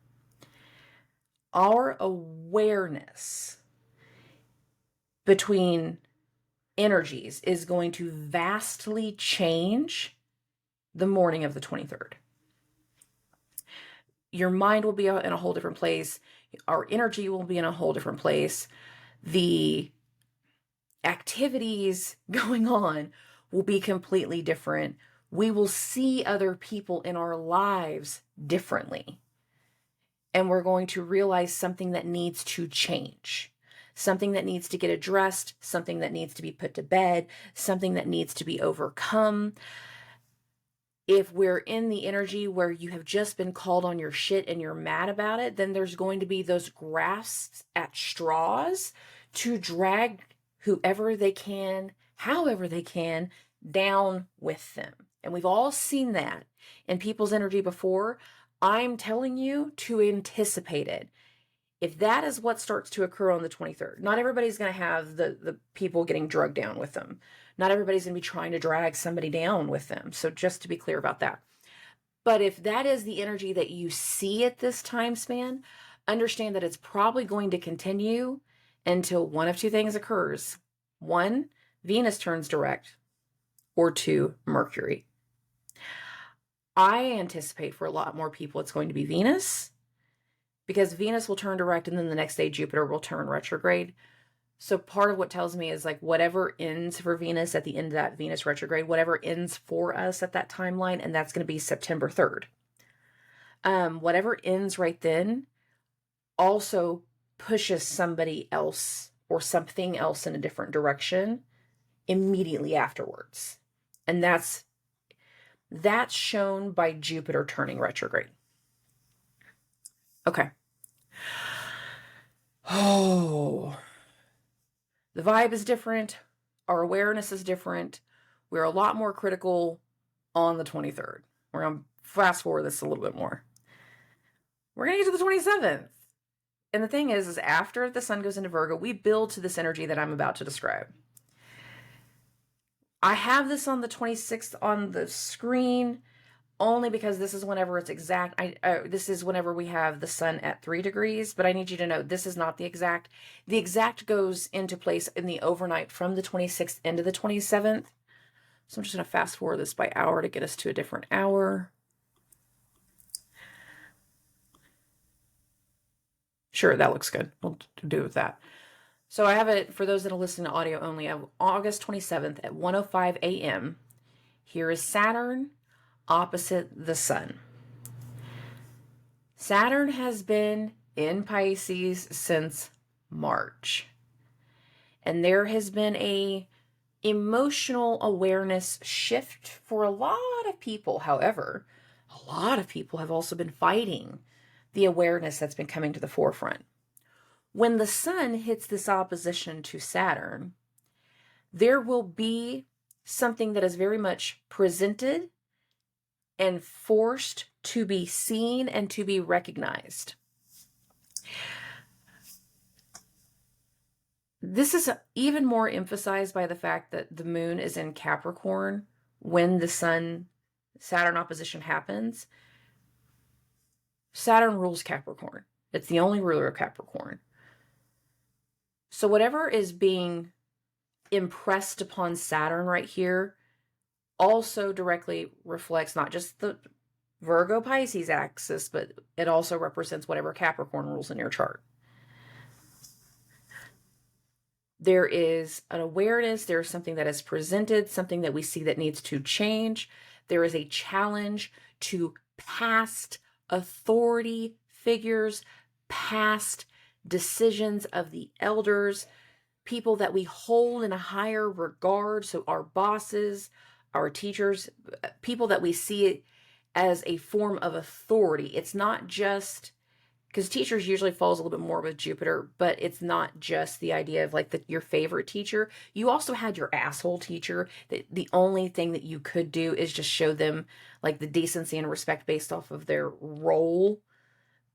Our awareness between energies is going to vastly change the morning of the 23rd. Your mind will be in a whole different place. Our energy will be in a whole different place. The activities going on will be completely different. We will see other people in our lives differently. And we're going to realize something that needs to change, something that needs to get addressed, something that needs to be put to bed, something that needs to be overcome. If we're in the energy where you have just been called on your shit and you're mad about it, then there's going to be those grasps at straws to drag whoever they can, however they can, down with them. And we've all seen that in people's energy before. I'm telling you to anticipate it. If that is what starts to occur on the 23rd, not everybody's going to have the people getting drugged down with them. Not everybody's going to be trying to drag somebody down with them. So just to be clear about that. But if that is the energy that you see at this time span, understand that it's probably going to continue until one of two things occurs. One, Venus turns direct, or two, Mercury. I anticipate for a lot more people it's going to be Venus, because Venus will turn direct and then the next day Jupiter will turn retrograde. So part of what tells me is like whatever ends for Venus at the end of that Venus retrograde, whatever ends for us at that timeline, and that's going to be September 3rd. Whatever ends right then also pushes somebody else or something else in a different direction immediately afterwards. And that's shown by Jupiter turning retrograde. Okay. Oh, the vibe is different. Our awareness is different. We're a lot more critical on the 23rd. We're going to fast forward this a little bit more. We're going to get to the 27th. And the thing is after the sun goes into Virgo, we build to this energy that I'm about to describe. I have this on the 26th on the screen only because this is whenever it's exact. This is whenever we have the sun at 3 degrees, but I need you to know this is not the exact. The exact goes into place in the overnight from the 26th into the 27th. So I'm just going to fast forward this by hour to get us to a different hour. Sure, that looks good. We'll do with that. So I have it, for those that are listening to audio only, of August 27th at 1:05 a.m. Here is Saturn opposite the sun. Saturn has been in Pisces since March. And there has been a emotional awareness shift for a lot of people. However, a lot of people have also been fighting the awareness that's been coming to the forefront. When the sun hits this opposition to Saturn, there will be something that is very much presented and forced to be seen and to be recognized. This is even more emphasized by the fact that the moon is in Capricorn when the Sun-Saturn opposition happens. Saturn rules Capricorn. It's the only ruler of Capricorn. So whatever is being impressed upon Saturn right here also directly reflects not just the Virgo Pisces axis, but it also represents whatever Capricorn rules in your chart. There is an awareness, there is something that is presented, something that we see that needs to change. There is a challenge to past authority figures, past decisions of the elders, people that we hold in a higher regard. So our bosses, our teachers, people that we see as a form of authority. It's not just, because teachers usually falls a little bit more with Jupiter, but it's not just the idea of like your favorite teacher. You also had your asshole teacher that the only thing that you could do is just show them like the decency and respect based off of their role,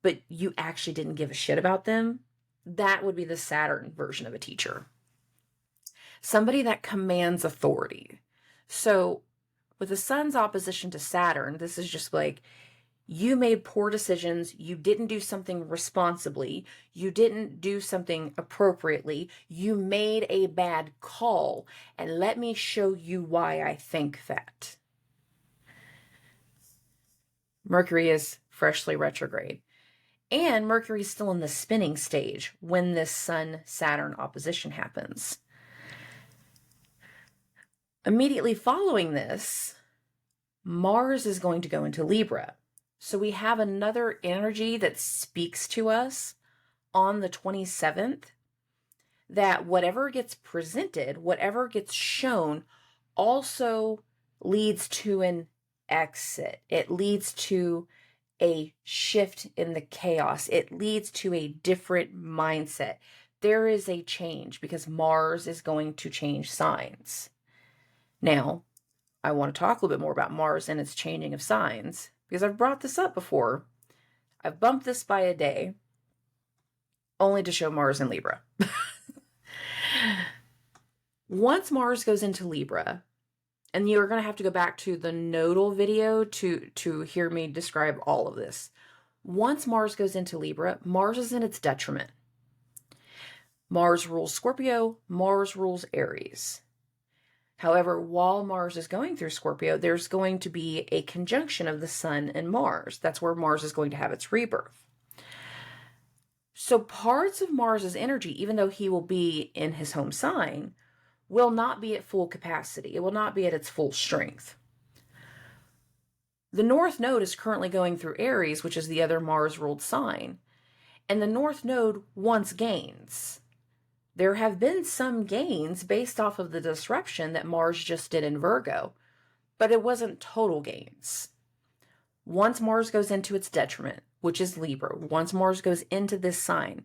but you actually didn't give a shit about them. That would be the Saturn version of a teacher. Somebody that commands authority. So with the Sun's opposition to Saturn, this is just like, you made poor decisions, you didn't do something responsibly, you didn't do something appropriately, you made a bad call, and let me show you why I think that. Mercury is freshly retrograde, and Mercury's still in the spinning stage when this Sun-Saturn opposition happens. Immediately following this, Mars is going to go into Libra. So we have another energy that speaks to us on the 27th, that whatever gets presented, whatever gets shown, also leads to an exit. It leads to a shift in the chaos. It leads to a different mindset. There is a change because Mars is going to change signs. Now, I want to talk a little bit more about Mars and its changing of signs, because I've brought this up before. I've bumped this by a day, only to show Mars in Libra. Once Mars goes into Libra, and you're going to have to go back to the nodal video to hear me describe all of this. Once Mars goes into Libra, Mars is in its detriment. Mars rules Scorpio, Mars rules Aries. However, while Mars is going through Scorpio, there's going to be a conjunction of the Sun and Mars. That's where Mars is going to have its rebirth. So parts of Mars's energy, even though he will be in his home sign, will not be at full capacity. It will not be at its full strength. The North Node is currently going through Aries, which is the other Mars-ruled sign, and the North Node wants gains. There have been some gains based off of the disruption that Mars just did in Virgo, but it wasn't total gains. Once Mars goes into its detriment, which is Libra, once Mars goes into this sign,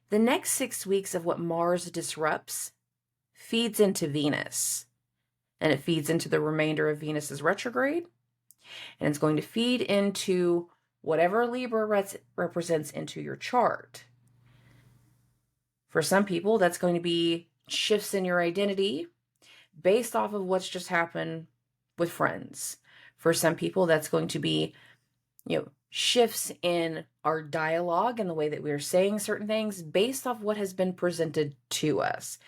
the next 6 weeks of what Mars disrupts feeds into Venus, and it feeds into the remainder of Venus's retrograde, and it's going to feed into whatever Libra represents into your chart. For some people, that's going to be shifts in your identity based off of what's just happened with friends. For some people, that's going to be, shifts in our dialogue and the way that we are saying certain things based off what has been presented to us,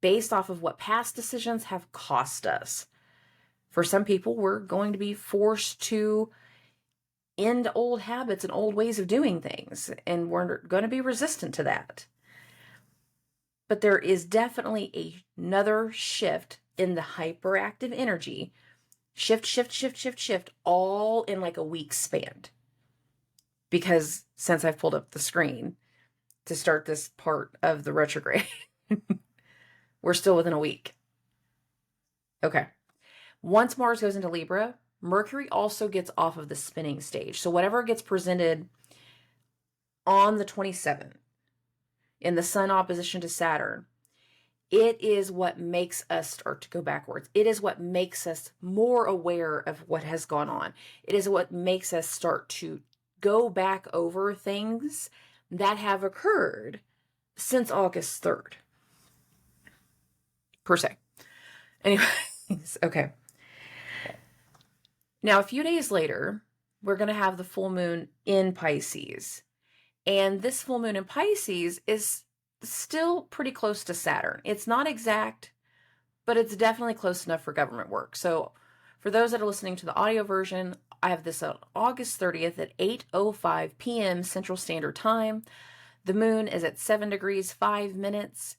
based off of what past decisions have cost us. For some people, we're going to be forced to end old habits and old ways of doing things, and we're going to be resistant to that. But there is definitely another shift in the hyperactive energy. Shift, all in like a week span. Because since I've pulled up the screen to start this part of the retrograde, we're still within a week. Okay. Once Mars goes into Libra, Mercury also gets off of the spinning stage. So whatever gets presented on the 27th, in the Sun opposition to Saturn, it is what makes us start to go backwards. It is what makes us more aware of what has gone on. It is what makes us start to go back over things that have occurred since August 3rd. per se. Anyways, okay. Now, a few days later, we're going to have the full moon in Pisces. And this full moon in Pisces is still pretty close to Saturn. It's not exact, but it's definitely close enough for government work. So for those that are listening to the audio version, I have this on August 30th at 8:05 p.m. Central Standard Time. The moon is at 7 degrees 5 minutes.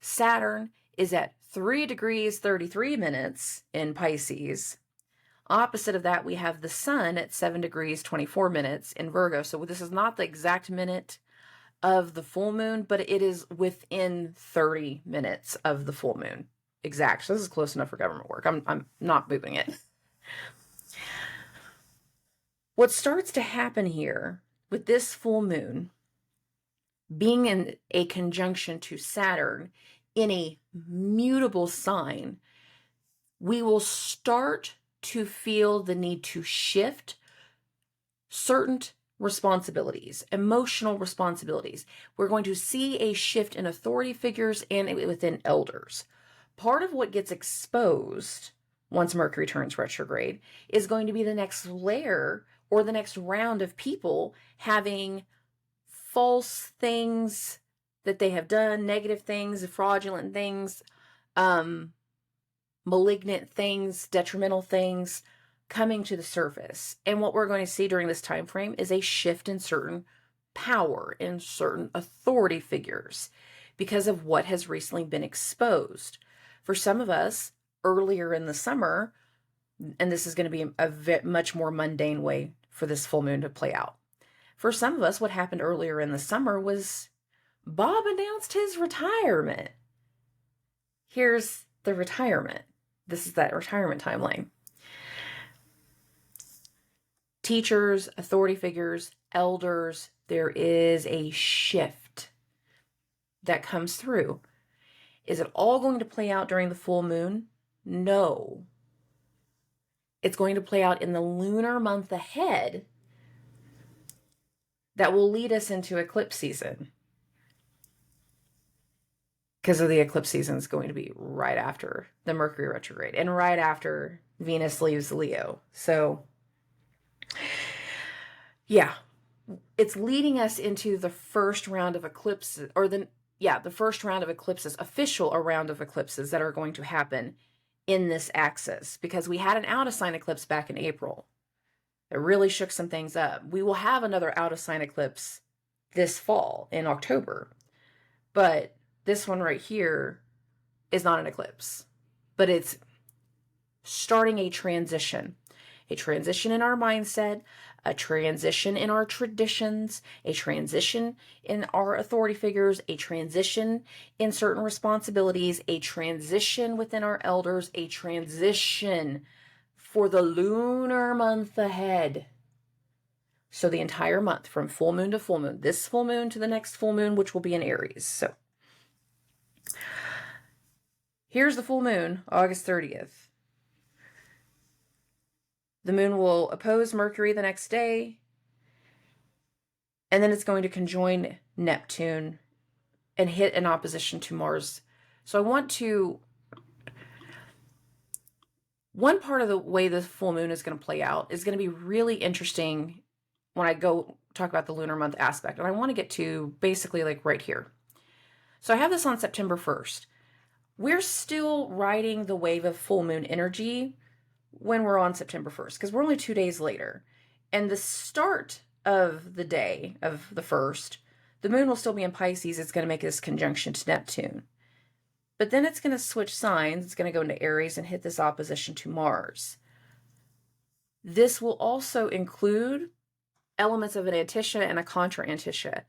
Saturn is at 3 degrees 33 minutes in Pisces. Opposite of that, we have the sun at 7 degrees 24 minutes in Virgo. So this is not the exact minute of the full moon, but it is within 30 minutes of the full moon. Exact. So this is close enough for government work. I'm not moving it. What starts to happen here with this full moon being in a conjunction to Saturn in a mutable sign, we will start to feel the need to shift certain responsibilities, emotional responsibilities. We're going to see a shift in authority figures and within elders. Part of what gets exposed once Mercury turns retrograde is going to be the next layer or the next round of people having false things that they have done, negative things, fraudulent things, malignant things, detrimental things coming to the surface. And what we're going to see during this time frame is a shift in certain power, in certain authority figures because of what has recently been exposed. For some of us, earlier in the summer, and this is going to be a much more mundane way for this full moon to play out. For some of us, what happened earlier in the summer was Bob announced his retirement. Here's the retirement. This is that retirement timeline. Teachers, authority figures, elders, there is a shift that comes through. Is it all going to play out during the full moon? No. It's going to play out in the lunar month ahead that will lead us into eclipse season. Because of the eclipse season is going to be right after the Mercury retrograde and right after Venus leaves Leo. So, yeah, it's leading us into the first round of eclipses, or the first round of eclipses, official round of eclipses that are going to happen in this axis, because we had an out of sign eclipse back in April. It really shook some things up. We will have another out of sign eclipse this fall in October, but this one right here is not an eclipse, but it's starting a transition in our mindset, a transition in our traditions, a transition in our authority figures, a transition in certain responsibilities, a transition within our elders, a transition for the lunar month ahead. So the entire month from full moon to full moon, this full moon to the next full moon, which will be in Aries. So here's the full moon, August 30th. The moon will oppose Mercury the next day, and then it's going to conjoin Neptune and hit an opposition to Mars. So one part of the way the full moon is going to play out is going to be really interesting when I go talk about the lunar month aspect. And I want to get to basically like right here. So I have this on September 1st. We're still riding the wave of full moon energy when we're on September 1st, because we're only 2 days later. And the start of the day of the 1st, the moon will still be in Pisces. It's going to make this conjunction to Neptune. But then it's going to switch signs. It's going to go into Aries and hit this opposition to Mars. This will also include elements of an Antisha and a contra Antisha.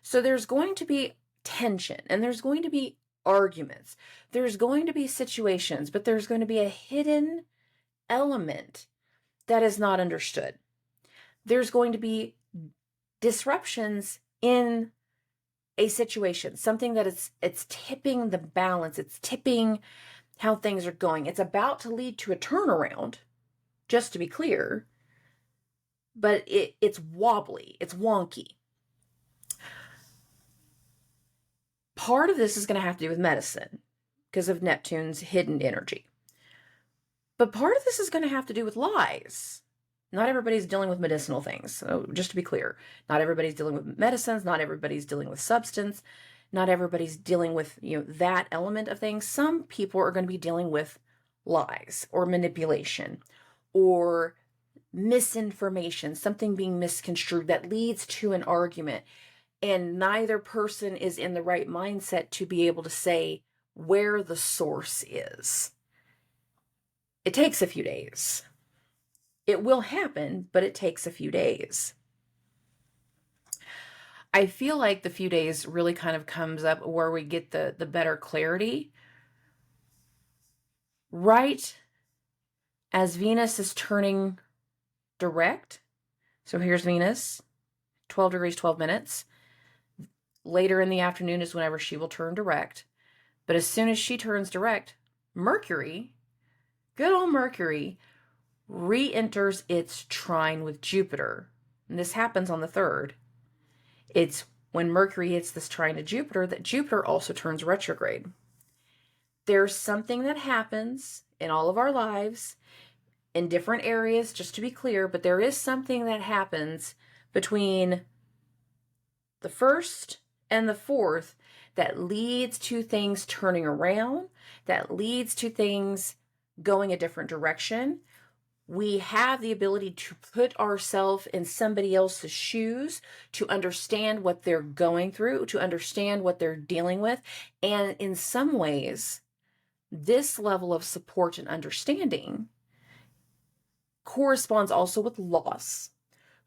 So there's going to be tension, and there's going to be arguments. There's going to be situations, but there's going to be a hidden element that is not understood. There's going to be disruptions in a situation, something that it's tipping the balance, it's tipping how things are going. It's about to lead to a turnaround, just to be clear, but it's wobbly, it's wonky. Part of this is going to have to do with medicine. because of Neptune's hidden energy. But part of this is going to have to do with lies. Not everybody's dealing with medicinal things. So just to be clear, not everybody's dealing with medicines. Not everybody's dealing with substance. Not everybody's dealing with, that element of things. Some people are going to be dealing with lies or manipulation or misinformation, something being misconstrued that leads to an argument. And neither person is in the right mindset to be able to say where the source is. It takes a few days. It will happen, but it takes a few days. I feel like the few days really kind of comes up where we get the better clarity. Right as Venus is turning direct. So here's Venus, 12 degrees, 12 minutes. Later in the afternoon is whenever she will turn direct. But as soon as she turns direct, Mercury, good old Mercury, re-enters its trine with Jupiter. And this happens on the 3rd. It's when Mercury hits this trine to Jupiter that Jupiter also turns retrograde. There's something that happens in all of our lives in different areas, just to be clear, but there is something that happens between the 1st and the 4th that leads to things turning around, that leads to things going a different direction. We have the ability to put ourselves in somebody else's shoes, to understand what they're going through, to understand what they're dealing with. And in some ways, this level of support and understanding corresponds also with loss,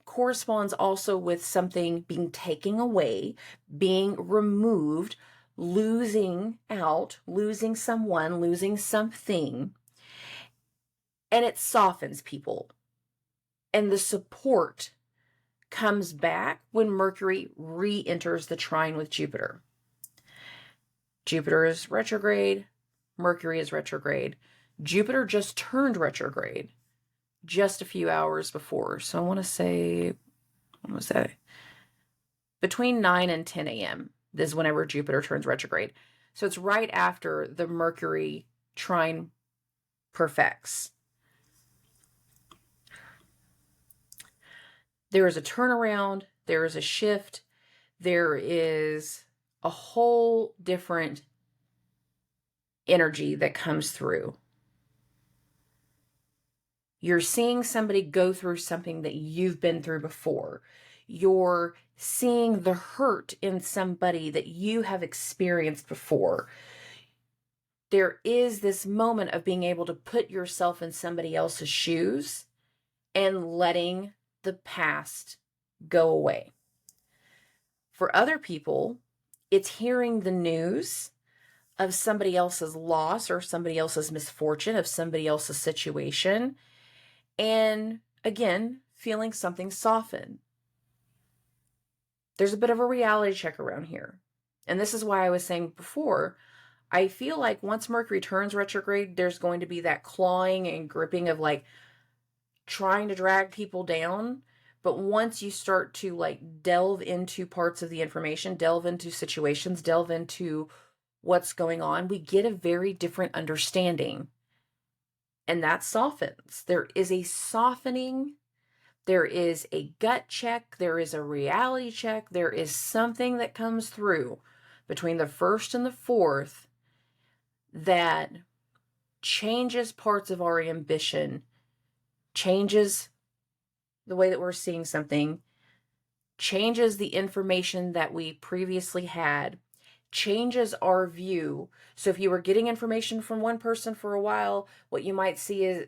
corresponds also with something being taken away, being removed, losing out, losing someone, losing something. And it softens people. And the support comes back when Mercury re-enters the trine with Jupiter. Jupiter is retrograde. Mercury is retrograde. Jupiter just turned retrograde just a few hours before. So I want to say, what was that? Between 9 and 10 a.m. This is whenever Jupiter turns retrograde. So it's right after the Mercury trine perfects. There is a turnaround, there is a shift, there is a whole different energy that comes through. You're seeing somebody go through something that you've been through before. You're seeing the hurt in somebody that you have experienced before. There is this moment of being able to put yourself in somebody else's shoes and letting the past go away. For other people, it's hearing the news of somebody else's loss or somebody else's misfortune, of somebody else's situation, and again, feeling something soften. There's a bit of a reality check around here. And this is why I was saying before, I feel like once Mercury turns retrograde, there's going to be that clawing and gripping of like trying to drag people down. But once you start to like delve into parts of the information, delve into situations, delve into what's going on, we get a very different understanding. And that softens. There is a softening. There is a gut check. There is a reality check. There is something that comes through between the 1st and the 4th that changes parts of our ambition, changes the way that we're seeing something, changes the information that we previously had, changes our view. So if you were getting information from one person for a while, what you might see is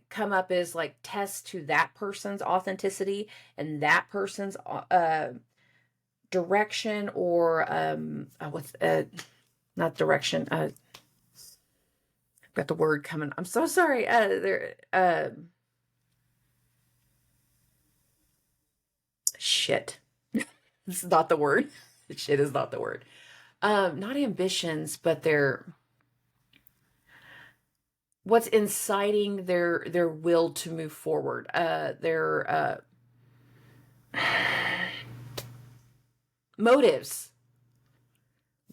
come up is like tests to that person's authenticity and that person's direction, or not direction. I've got the word coming. I'm so sorry. Shit. It's not the word. Shit is not the word. Not ambitions, but what's inciting their will to move forward. Their motives.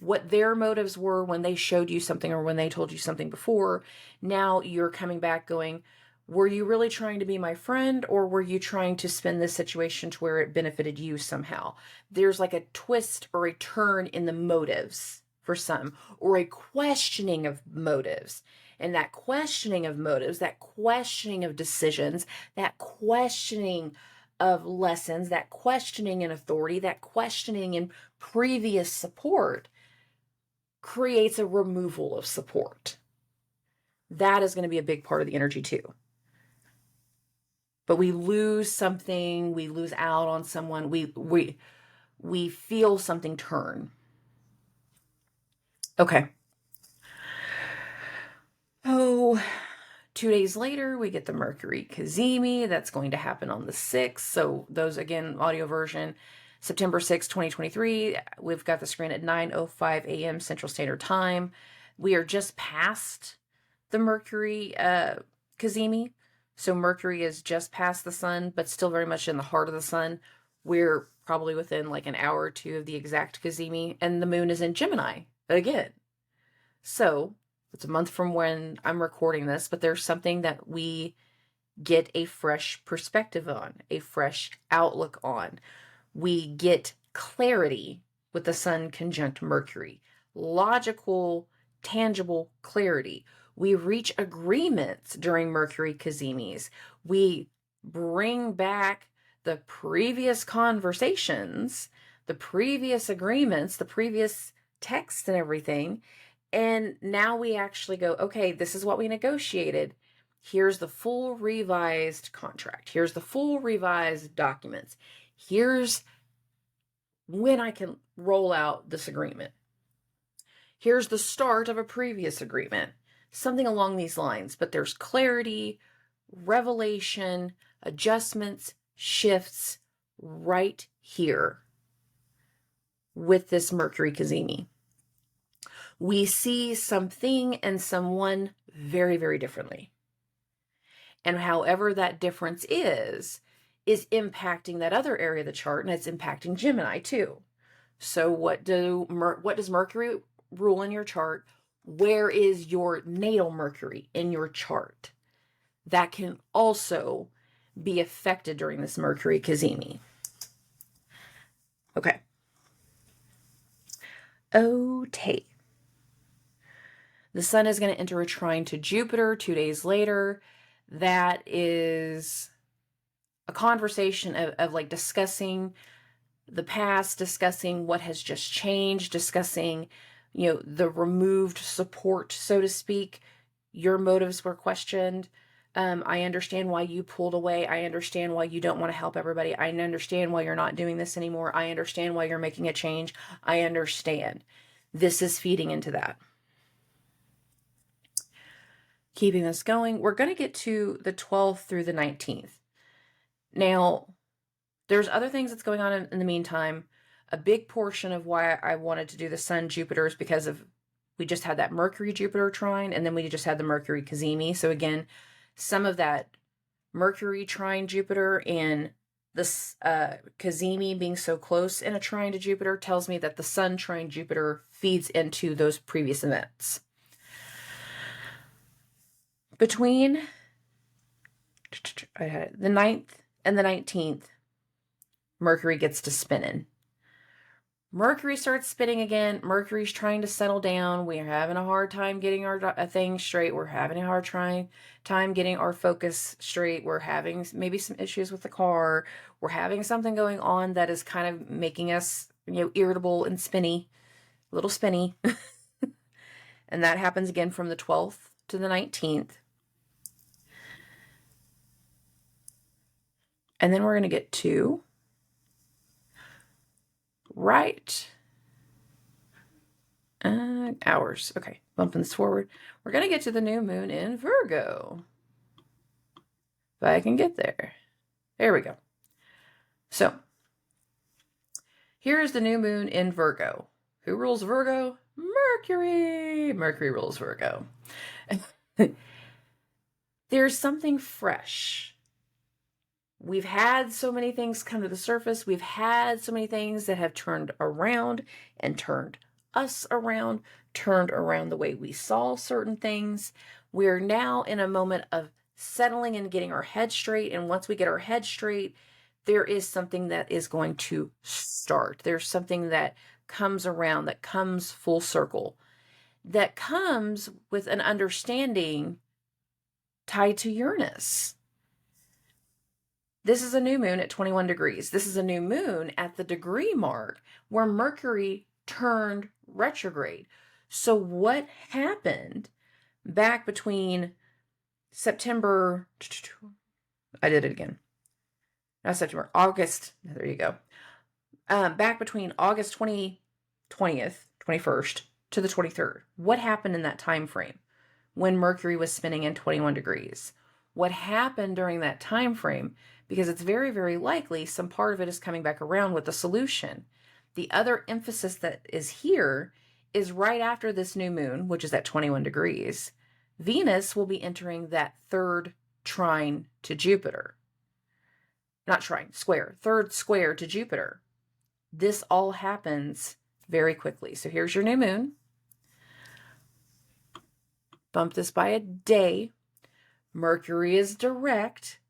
what their motives were when they showed you something or when they told you something before. Now you're coming back going, were you really trying to be my friend, or were you trying to spin this situation to where it benefited you somehow? There's like a twist or a turn in the motives for some, or a questioning of motives. And that questioning of motives, that questioning of decisions, that questioning of lessons, that questioning in authority, that questioning in previous support creates a removal of support. That is going to be a big part of the energy too. But we lose something, we lose out on someone, we feel something turn. Okay. Oh, 2 days later, we get the Mercury Cazimi. That's going to happen on the 6th. So those, again, audio version, September 6th, 2023. We've got the screen at 9:05 a.m. Central Standard Time. We are just past the Mercury Cazimi. So Mercury is just past the sun, but still very much in the heart of the sun. We're probably within like an hour or two of the exact Cazimi, and the moon is in Gemini again. So it's a month from when I'm recording this, but there's something that we get a fresh perspective on, a fresh outlook on. We get clarity with the sun conjunct Mercury, logical, tangible clarity. We reach agreements during Mercury Cazimis. We bring back the previous conversations, the previous agreements, the previous texts and everything. And now we actually go, okay, this is what we negotiated. Here's the full revised contract. Here's the full revised documents. Here's when I can roll out this agreement. Here's the start of a previous agreement. Something along these lines. But there's clarity, revelation, adjustments, shifts right here with this Mercury Cazimi. We see something and someone very, very differently. And however that difference is impacting that other area of the chart, and it's impacting Gemini too. So what does Mercury rule in your chart? Where is your natal Mercury in your chart? That can also be affected during this Mercury Cazimi. Okay. Okay. The sun is going to enter a trine to Jupiter 2 days later. That is a conversation of like discussing the past, discussing what has just changed, discussing, the removed support, so to speak. Your motives were questioned. I understand why you pulled away. I understand why you don't want to help everybody. I understand why you're not doing this anymore. I understand why you're making a change. I understand. This is feeding into that. Keeping this going, we're going to get to the 12th through the 19th. Now, there's other things that's going on in the meantime. A big portion of why I wanted to do the Sun Jupiter is because we just had that Mercury Jupiter trine, and then we just had the Mercury Cazimi. So again, some of that Mercury trine Jupiter and this Cazimi being so close in a trine to Jupiter tells me that the Sun trine Jupiter feeds into those previous events. Between the 9th and the 19th, Mercury gets to spinning. Mercury starts spinning again. Mercury's trying to settle down. We're having a hard time getting our things straight. We're having a hard time getting our focus straight. We're having maybe some issues with the car. We're having something going on that is kind of making us, irritable and spinny, a little spinny. And that happens again from the 12th to the 19th. And then we're going to get to hours. Okay, bumping this forward. We're going to get to the new moon in Virgo. If I can get there. There we go. So, here is the new moon in Virgo. Who rules Virgo? Mercury. Mercury rules Virgo. There's something fresh. We've had so many things come to the surface. We've had so many things that have turned around and turned us around, turned around the way we saw certain things. We're now in a moment of settling and getting our head straight. And once we get our head straight, there is something that is going to start. There's something that comes around, that comes full circle, that comes with an understanding tied to Uranus. This is a new moon at 21 degrees. This is a new moon at the degree mark where Mercury turned retrograde. So what happened back between September, I did it again, not September, August, there you go. Back between August 20th, 21st to the 23rd. What happened in that time frame when Mercury was spinning in 21 degrees? What happened during that time frame? Because it's very, very likely some part of it is coming back around with the solution. The other emphasis that is here is right after this new moon, which is at 21 degrees, Venus will be entering that third trine to Jupiter. Not trine, square, third square to Jupiter. This all happens very quickly. So here's your new moon. Bump this by a day. Mercury is direct.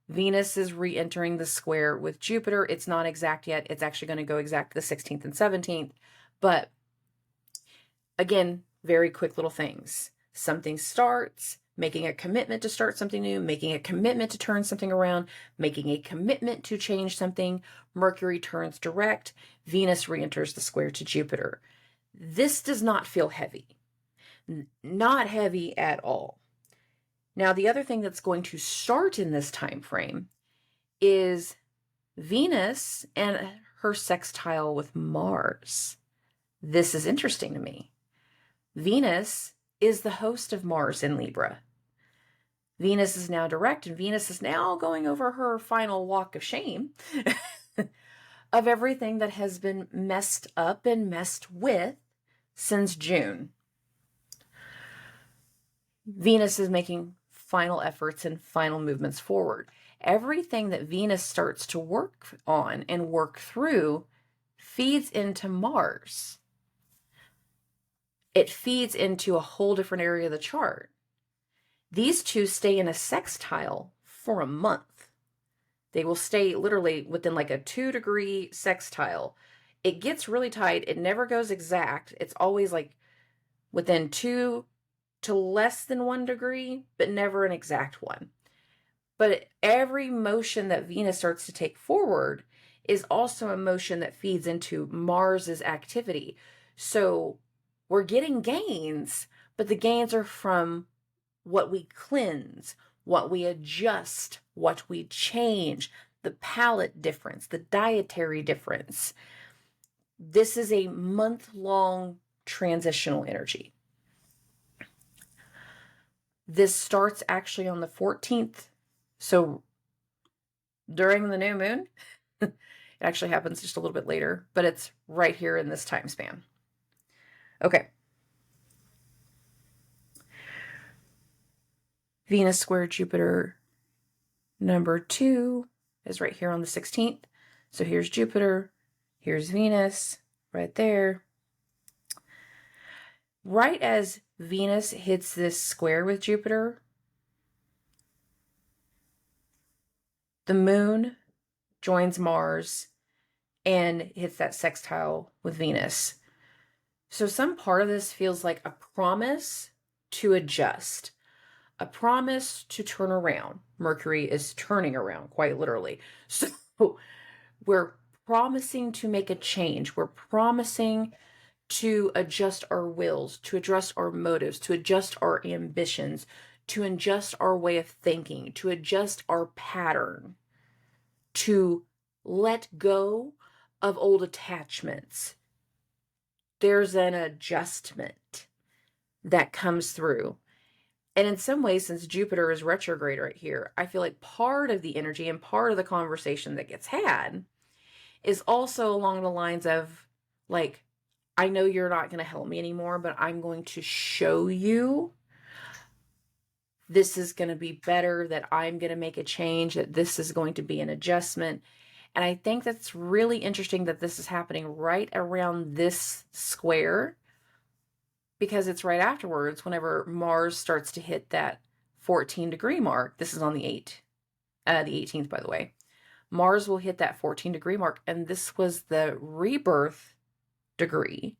Venus is re-entering the square with Jupiter. It's not exact yet. It's actually going to go exact the 16th and 17th. But again, very quick little things. Something starts, making a commitment to start something new, making a commitment to turn something around, making a commitment to change something. Mercury turns direct. Venus re-enters the square to Jupiter. This does not feel heavy. Not heavy at all. Now, the other thing that's going to start in this time frame is Venus and her sextile with Mars. This is interesting to me. Venus is the host of Mars in Libra. Venus is now direct, and Venus is now going over her final walk of shame of everything that has been messed up and messed with since June. Venus is making final efforts and final movements forward. Everything that Venus starts to work on and work through feeds into Mars. It feeds into a whole different area of the chart. These two stay in a sextile for a month. They will stay literally within like a 2-degree sextile. It gets really tight. It never goes exact. It's always like within 2 to less than 1 degree, but never an exact one. But every motion that Venus starts to take forward is also a motion that feeds into Mars's activity. So we're getting gains, but the gains are from what we cleanse, what we adjust, what we change, the palate difference, the dietary difference. This is a month-long transitional energy. This starts actually on the 14th. So during the new moon, it actually happens just a little bit later, but it's right here in this time span. Okay. Venus square Jupiter number 2 is right here on the 16th. So here's Jupiter, here's Venus right there. Right as Venus hits this square with Jupiter, the moon joins Mars and hits that sextile with Venus. So some part of this feels like a promise to adjust, a promise to turn around. Mercury is turning around, quite literally. So we're promising to make a change. We're promising to adjust our wills, to adjust our motives, to adjust our ambitions, to adjust our way of thinking, to adjust our pattern, to let go of old attachments. There's an adjustment that comes through. And in some ways, since Jupiter is retrograde right here, I feel like part of the energy and part of the conversation that gets had is also along the lines of, like, I know you're not going to help me anymore, but I'm going to show you this is going to be better, that I'm going to make a change, that this is going to be an adjustment. And I think that's really interesting that this is happening right around this square because it's right afterwards whenever Mars starts to hit that 14-degree mark. This is on the 18th, by the way. Mars will hit that 14-degree mark, and this was the rebirth degree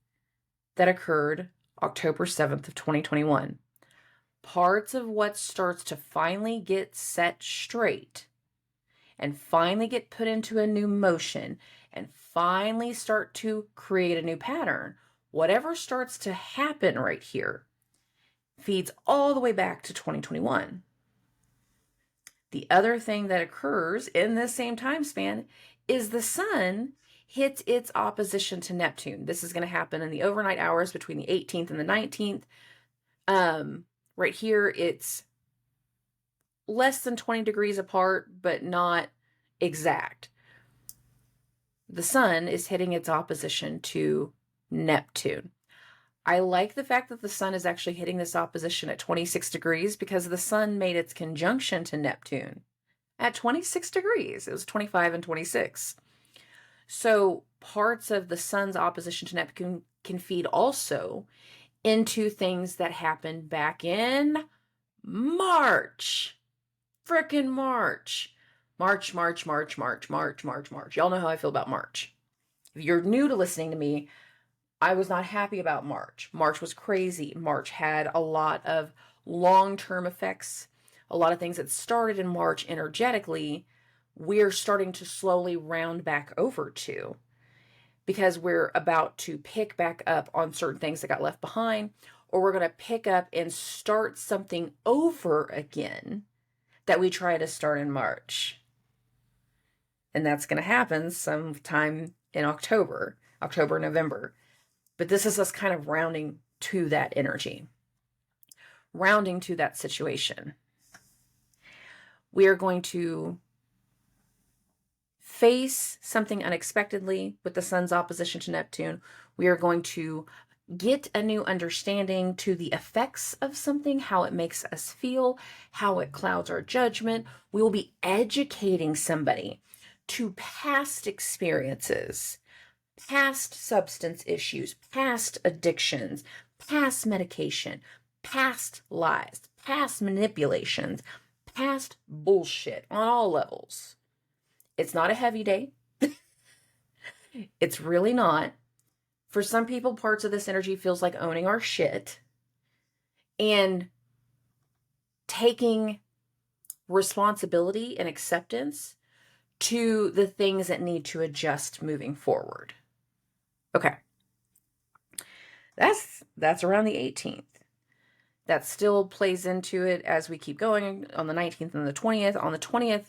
that occurred October 7th of 2021. Parts of what starts to finally get set straight and finally get put into a new motion and finally start to create a new pattern, whatever starts to happen right here feeds all the way back to 2021. The other thing that occurs in this same time span is the sun hits its opposition to Neptune. This is going to happen in the overnight hours between the 18th and the 19th. Right here, it's less than 20 degrees apart, but not exact. The sun is hitting its opposition to Neptune. I like the fact that the sun is actually hitting this opposition at 26 degrees because the sun made its conjunction to Neptune at 26 degrees. It was 25 and 26. So parts of the sun's opposition to Neptune can feed also into things that happened back in March. Frickin' March. March. Y'all know how I feel about March. If you're new to listening to me, I was not happy about March. March was crazy. March had a lot of long-term effects, a lot of things that started in March energetically, we're starting to slowly round back over to, because we're about to pick back up on certain things that got left behind, or we're going to pick up and start something over again that we try to start in March. And that's going to happen sometime in October, November. But this is us kind of rounding to that energy, rounding to that situation. We are going to face something unexpectedly with the sun's opposition to Neptune. We are going to get a new understanding to the effects of something, how it makes us feel, how it clouds our judgment. We will be educating somebody to past experiences, past substance issues, past addictions, past medication, past lies, past manipulations, past bullshit on all levels. It's not a heavy day. It's really not. For some people, parts of this energy feels like owning our shit and taking responsibility and acceptance to the things that need to adjust moving forward. Okay. That's around the 18th. That still plays into it as we keep going on the 19th and the 20th. On the 20th,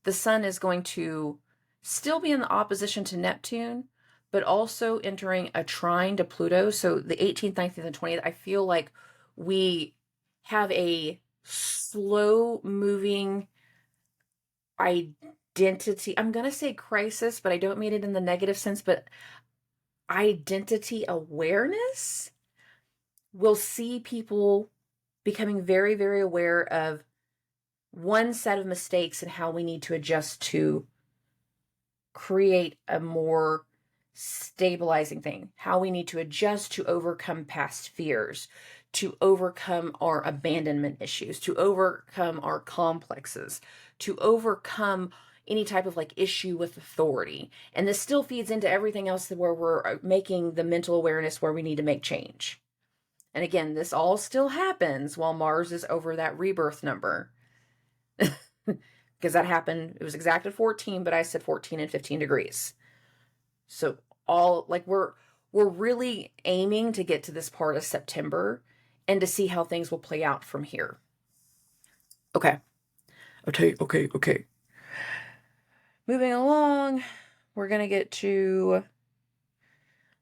the sun is going to still be in the opposition to Neptune, but also entering a trine to Pluto. So the 18th, 19th, and 20th, I feel like we have a slow moving identity. I'm going to say crisis, but I don't mean it in the negative sense, but identity awareness. We'll see people becoming very, very aware of one set of mistakes and how we need to adjust to create a more stabilizing thing, how we need to adjust to overcome past fears, to overcome our abandonment issues, to overcome our complexes, to overcome any type of like issue with authority. And this still feeds into everything else where we're making the mental awareness where we need to make change. And again, this all still happens while Mars is over that rebirth number. Because that happened, it was exact at 14, but I said 14 and 15 degrees. So all like we're really aiming to get to this part of September and to see how things will play out from here. Okay. Moving along, we're going to get to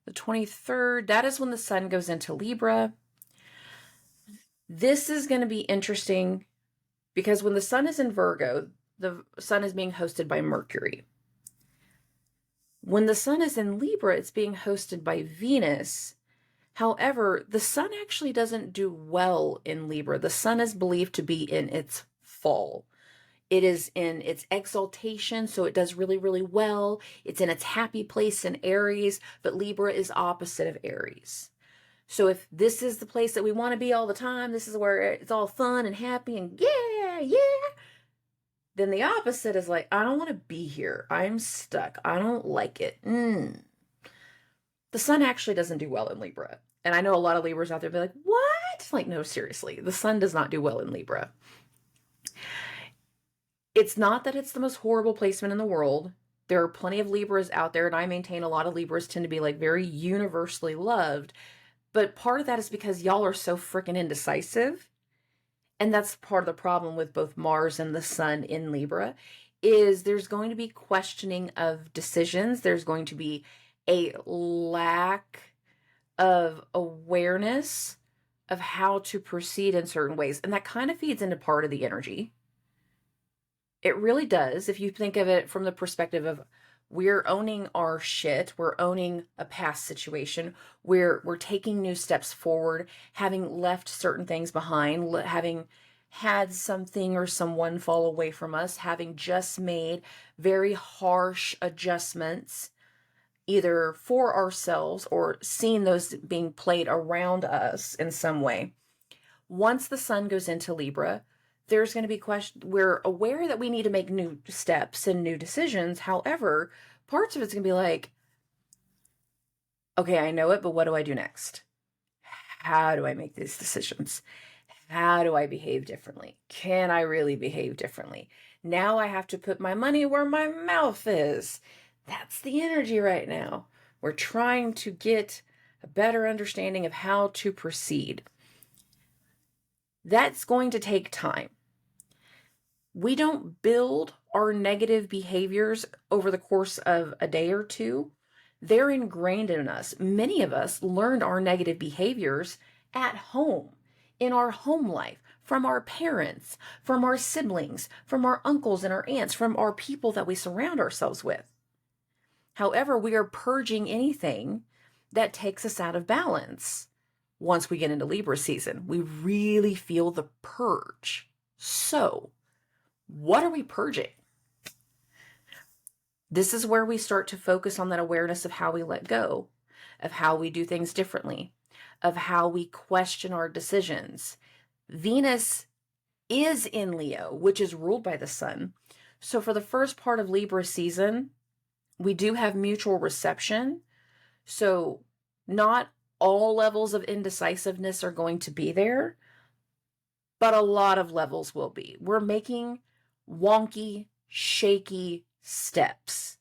the 23rd. That is when the sun goes into Libra. This is going to be interesting because when the sun is in Virgo, the sun is being hosted by Mercury. When the sun is in Libra, it's being hosted by Venus. However, the sun actually doesn't do well in Libra. The sun is believed to be in its fall. It is in its exaltation, so it does really, really well. It's in its happy place in Aries, but Libra is opposite of Aries. So if this is the place that we want to be all the time, this is where it's all fun and happy and yeah, then the opposite is like, I don't want to be here. I'm stuck. I don't like it. The sun actually doesn't do well in Libra. And I know a lot of Libras out there be like, what? Like, no, seriously. The sun does not do well in Libra. It's not that it's the most horrible placement in the world. There are plenty of Libras out there, and I maintain a lot of Libras tend to be like very universally loved. But part of that is because y'all are so freaking indecisive. And that's part of the problem with both Mars and the sun in Libra, is there's going to be questioning of decisions. There's going to be a lack of awareness of how to proceed in certain ways. And that kind of feeds into part of the energy. It really does. If you think of it from the perspective of we're owning our shit, we're owning a past situation, we're taking new steps forward, having left certain things behind, having had something or someone fall away from us, having just made very harsh adjustments, either for ourselves or seeing those being played around us in some way. Once the sun goes into Libra, there's going to be questions. We're aware that we need to make new steps and new decisions. However, parts of it's going to be like, okay, I know it, but what do I do next? How do I make these decisions? How do I behave differently? Can I really behave differently? Now I have to put my money where my mouth is. That's the energy right now. We're trying to get a better understanding of how to proceed. That's going to take time. We don't build our negative behaviors over the course of a day or two. They're ingrained in us. Many of us learned our negative behaviors at home, in our home life, from our parents, from our siblings, from our uncles and our aunts, from our people that we surround ourselves with. However, we are purging anything that takes us out of balance. Once we get into Libra season, we really feel the purge. So, what are we purging? This is where we start to focus on that awareness of how we let go, of how we do things differently, of how we question our decisions. Venus is in Leo, which is ruled by the sun. So for the first part of Libra season, we do have mutual reception. So not all levels of indecisiveness are going to be there, but a lot of levels will be. We're making wonky, shaky steps.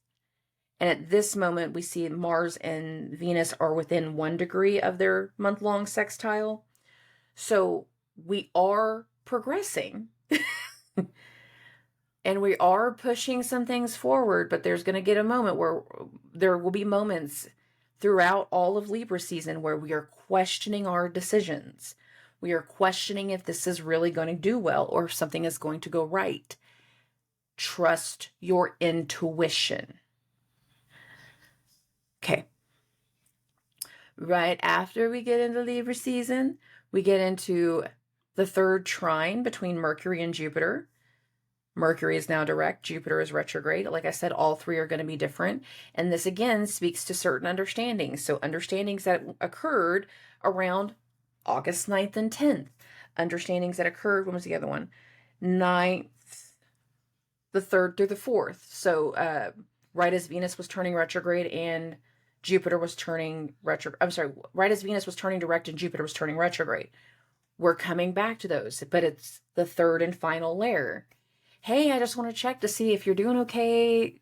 And at this moment, we see Mars and Venus are within 1 degree of their month-long sextile. So we are progressing. And we are pushing some things forward, but there's going to get a moment where there will be moments throughout all of Libra season where we are questioning our decisions. We are questioning if this is really going to do well or if something is going to go right. Trust your intuition. Okay. Right after we get into Libra season, we get into the third trine between Mercury and Jupiter. Mercury is now direct, Jupiter is retrograde. Like I said, all three are going to be different. And this again speaks to certain understandings. So understandings that occurred around August 9th and 10th. Understandings that occurred, when was the other one? 9th, the 3rd through the 4th. So right as Venus was turning retrograde and Jupiter was turning right as Venus was turning direct and Jupiter was turning retrograde. We're coming back to those, but it's the third and final layer. Hey, I just want to check to see if you're doing okay.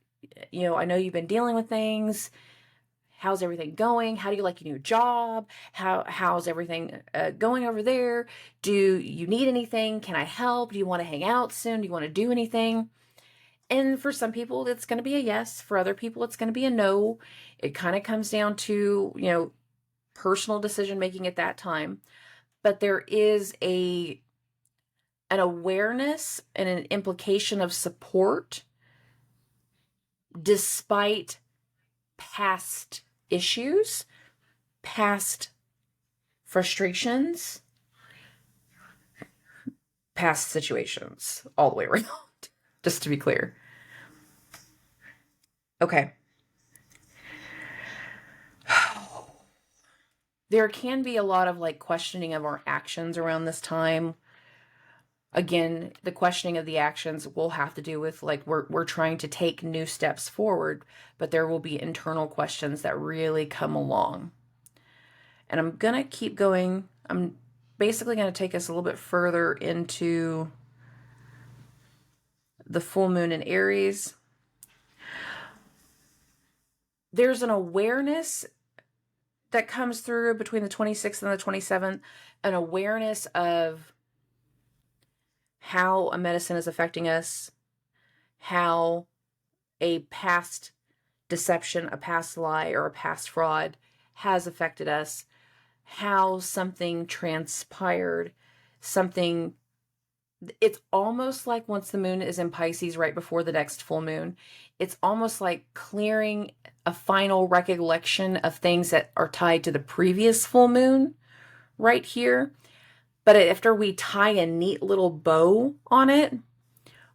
You know, I know you've been dealing with things. How's everything going? How do you like your new job? How's everything going over there? Do you need anything? Can I help? Do you want to hang out soon? Do you want to do anything? And for some people, it's going to be a yes. For other people, it's going to be a no. It kind of comes down to, you know, personal decision making at that time. But there is an awareness and an implication of support despite past issues, past frustrations, past situations, all the way around, just to be clear. Okay. there can be a lot of like questioning of our actions around this time. Again, the questioning of the actions will have to do with like we're trying to take new steps forward, but there will be internal questions that really come along. And I'm going to keep going. I'm basically going to take us a little bit further into the full moon in Aries. There's an awareness that comes through between the 26th and the 27th, an awareness of how a medicine is affecting us, how a past deception, a past lie, or a past fraud has affected us, how something transpired, something. It's almost like once the moon is in Pisces right before the next full moon, it's almost like clearing a final recollection of things that are tied to the previous full moon right here. But after we tie a neat little bow on it,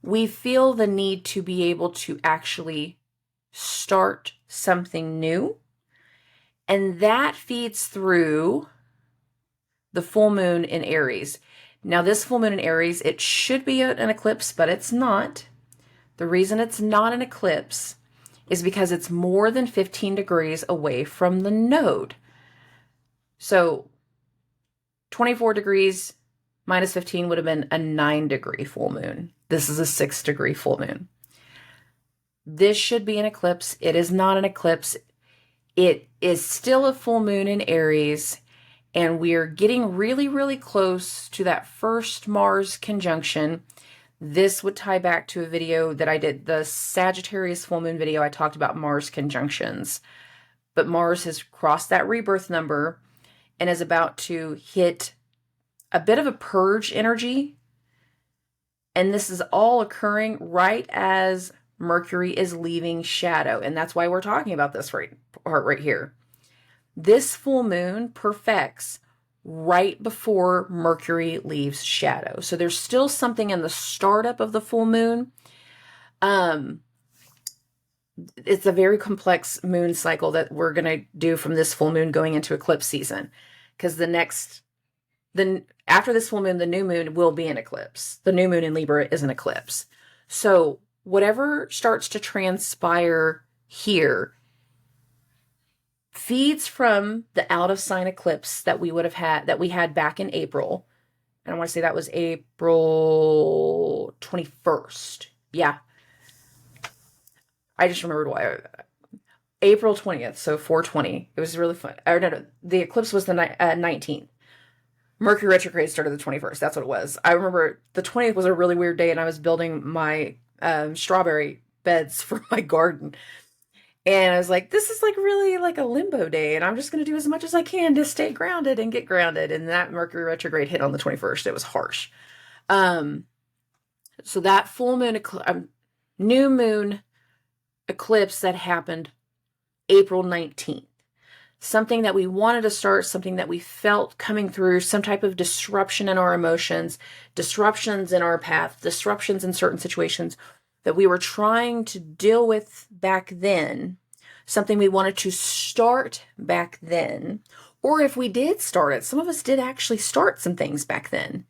we feel the need to be able to actually start something new. And that feeds through the full moon in Aries. Now, this full moon in Aries, it should be an eclipse, but it's not. The reason it's not an eclipse is because it's more than 15 degrees away from the node. So 24 degrees minus 15 would have been a 9-degree full moon. This is a 6-degree full moon. This should be an eclipse. It is not an eclipse. It is still a full moon in Aries, and we're getting really, really close to that first Mars conjunction. This would tie back to a video that I did, the Sagittarius full moon video. I talked about Mars conjunctions, but Mars has crossed that rebirth number and is about to hit a bit of a purge energy. And this is all occurring right as Mercury is leaving shadow. And that's why we're talking about this right here. This full moon perfects right before Mercury leaves shadow. So there's still something in the startup of the full moon. It's a very complex moon cycle that we're going to do from this full moon going into eclipse season. Because after this full moon, the new moon will be an eclipse. The new moon in Libra is an eclipse. So whatever starts to transpire here feeds from the out of sign eclipse that we had back in April. And I want to say that was April 21st. Yeah. I just remembered why. April 20th, so 420. It was really fun. No, the eclipse was the 19th. Mercury retrograde started the 21st. That's what it was. I remember the 20th was a really weird day, and I was building my strawberry beds for my garden. And I was like, this is like really like a limbo day, and I'm just going to do as much as I can to stay grounded and get grounded. And that Mercury retrograde hit on the 21st. It was harsh. So that full moon, new moon eclipse that happened April 19th. Something that we wanted to start, something that we felt coming through, some type of disruption in our emotions, disruptions in our path, disruptions in certain situations that we were trying to deal with back then, something we wanted to start back then. Or if we did start it, some of us did actually start some things back then.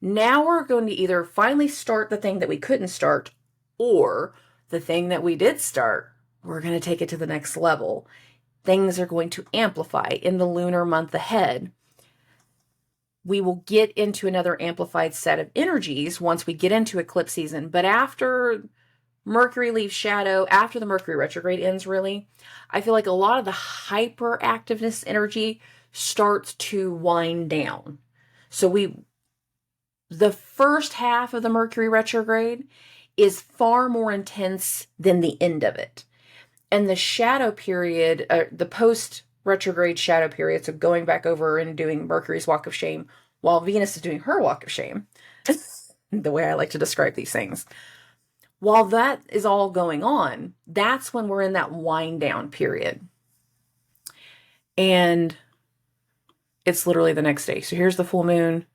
Now we're going to either finally start the thing that we couldn't start, or the thing that we did start, we're going to take it to the next level. Things are going to amplify in the lunar month ahead. We will get into another amplified set of energies once we get into eclipse season. But after Mercury leaves shadow, after the Mercury retrograde ends, really, I feel like a lot of the hyperactiveness energy starts to wind down. So the first half of the Mercury retrograde is far more intense than the end of it. And the shadow period, the post-retrograde shadow period, so going back over and doing Mercury's walk of shame while Venus is doing her walk of shame, the way I like to describe these things. While that is all going on, that's when we're in that wind down period. And it's literally the next day. So here's the full moon.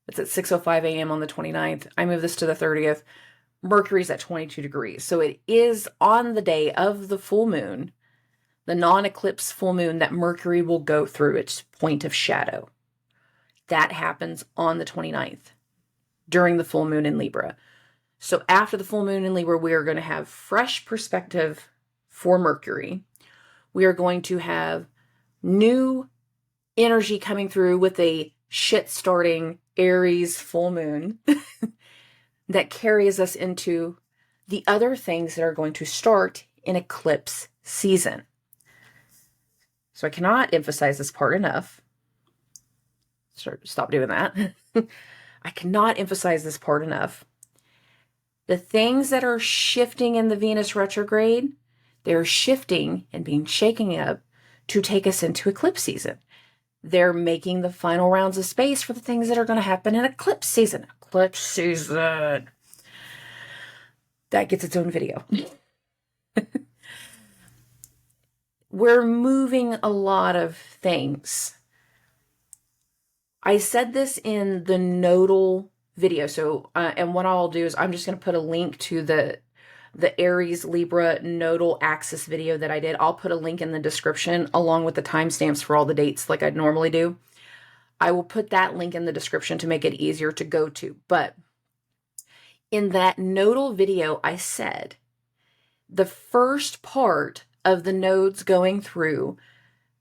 It's at 6:05 a.m. on the 29th. I move this to the 30th. Mercury's at 22 degrees. So it is on the day of the full moon the non-eclipse full moon, that Mercury will go through its point of shadow. That happens on the 29th during the full moon in Libra. So after the full moon in Libra, we are going to have fresh perspective for Mercury. We are going to have new energy coming through with a shit-starting Aries full moon that carries us into the other things that are going to start in eclipse season. So I cannot emphasize this part enough. Stop doing that. I cannot emphasize this part enough. The things that are shifting in the Venus retrograde, they're shifting and being shaken up to take us into eclipse season. They're making the final rounds of space for the things that are going to happen in eclipse season. Eclipse season. That gets its own video. We're moving a lot of things. I said this in the nodal video. So, and what I'll do is I'm just going to put a link to the Aries Libra nodal axis video that I did. I'll put a link in the description along with the timestamps for all the dates like I'd normally do. I will put that link in the description to make it easier to go to. But in that nodal video, I said the first part of the nodes going through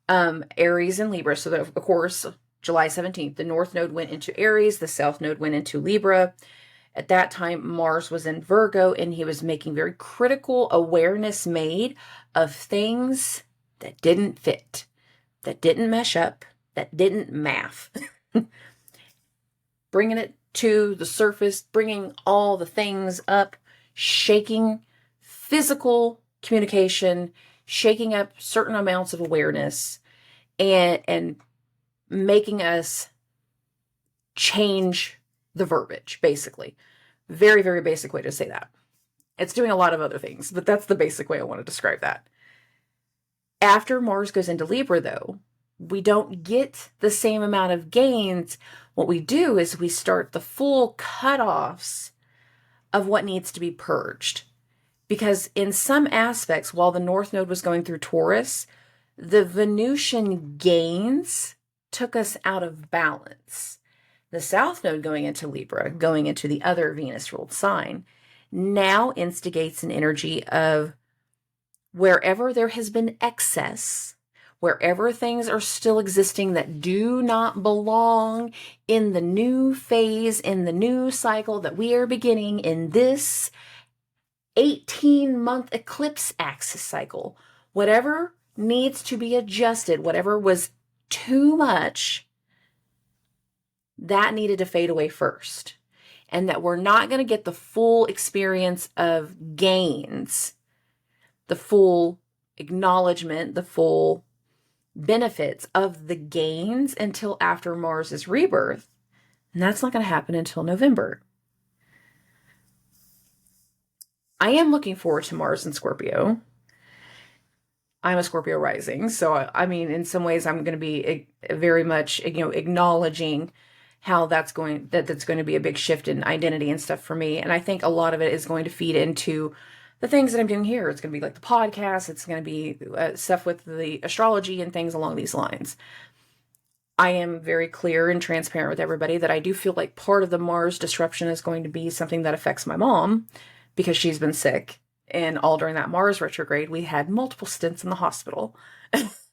Aries and Libra. So that, of course, July 17th, the North Node went into Aries, the South Node went into Libra. At that time, Mars was in Virgo, and he was making very critical awareness made of things that didn't fit, that didn't mesh up, that didn't math. Bringing it to the surface, bringing all the things up, shaking physical communication, shaking up certain amounts of awareness, and making us change the verbiage, basically. Very, very basic way to say that. It's doing a lot of other things, but that's the basic way I want to describe that. After Mars goes into Libra, though, we don't get the same amount of gains. What we do is we start the full cutoffs of what needs to be purged. Because in some aspects, while the North Node was going through Taurus, the Venusian gains took us out of balance. The South Node going into Libra, going into the other Venus-ruled sign, now instigates an energy of wherever there has been excess, wherever things are still existing that do not belong in the new phase, in the new cycle that we are beginning in this 18-month eclipse axis cycle, whatever needs to be adjusted, whatever was too much, that needed to fade away first. And that we're not going to get the full experience of gains, the full acknowledgement, the full benefits of the gains until after Mars's rebirth. And that's not going to happen until November. I am looking forward to Mars in Scorpio. I'm a Scorpio rising, so I mean, in some ways, I'm going to be very much, acknowledging how that's going to be a big shift in identity and stuff for me. And I think a lot of it is going to feed into the things that I'm doing here. It's going to be like the podcast. It's going to be stuff with the astrology and things along these lines. I am very clear and transparent with everybody that I do feel like part of the Mars disruption is going to be something that affects my mom because she's been sick. And all during that Mars retrograde, we had multiple stints in the hospital.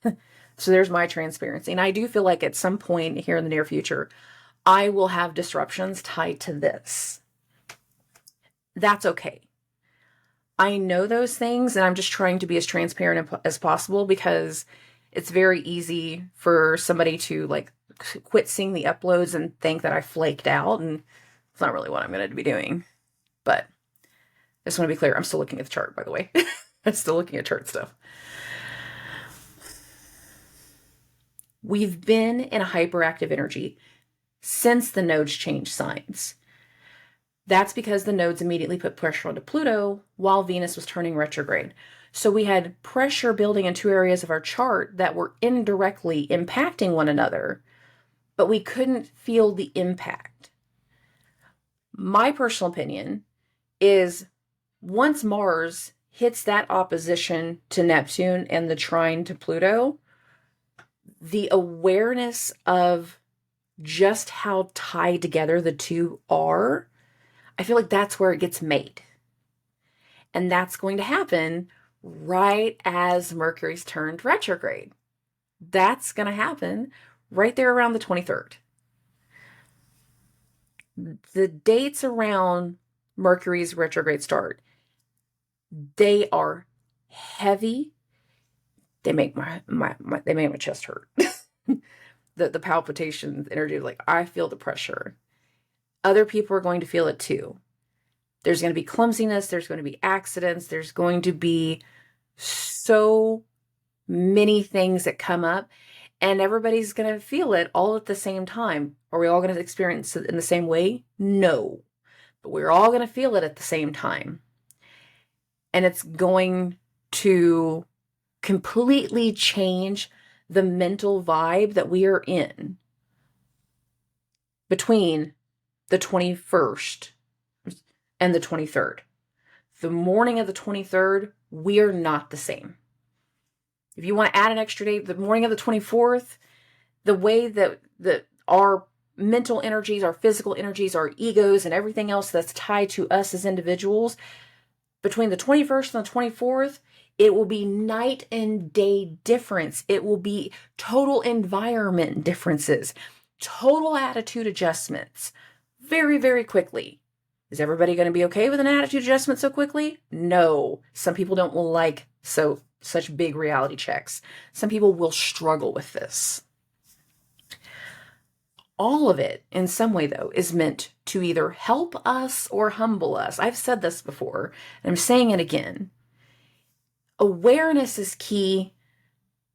So there's my transparency. And I do feel like at some point here in the near future, I will have disruptions tied to this. That's okay. I know those things, and I'm just trying to be as transparent as possible because it's very easy for somebody to quit seeing the uploads and think that I flaked out, and it's not really what I'm going to be doing. But I just want to be clear, I'm still looking at the chart, by the way. I'm still looking at chart stuff. We've been in a hyperactive energy since the nodes changed signs. That's because the nodes immediately put pressure onto Pluto while Venus was turning retrograde. So we had pressure building in two areas of our chart that were indirectly impacting one another, but we couldn't feel the impact. My personal opinion is once Mars hits that opposition to Neptune and the trine to Pluto, the awareness of just how tied together the two are, I feel like that's where it gets made. And that's going to happen right as Mercury's turned retrograde. That's going to happen right there around the 23rd. The dates around Mercury's retrograde start, they are heavy. They make my chest hurt. the palpitations, energy, like I feel the pressure. Other people are going to feel it too. There's going to be clumsiness. There's going to be accidents. There's going to be so many things that come up, and everybody's going to feel it all at the same time. Are we all going to experience it in the same way? No. But we're all going to feel it at the same time. And it's going to completely change the mental vibe that we are in between the 21st and the 23rd. The morning of the 23rd, we are not the same. If you want to add an extra day, the morning of the 24th, the way that our mental energies, our physical energies, our egos, and everything else that's tied to us as individuals, between the 21st and the 24th, it will be night and day difference. It will be total environment differences, total attitude adjustments, very, very quickly. Is everybody going to be okay with an attitude adjustment so quickly? No. Some people don't like such big reality checks. Some people will struggle with this. All of it, in some way, though, is meant to either help us or humble us. I've said this before, and I'm saying it again. Awareness is key.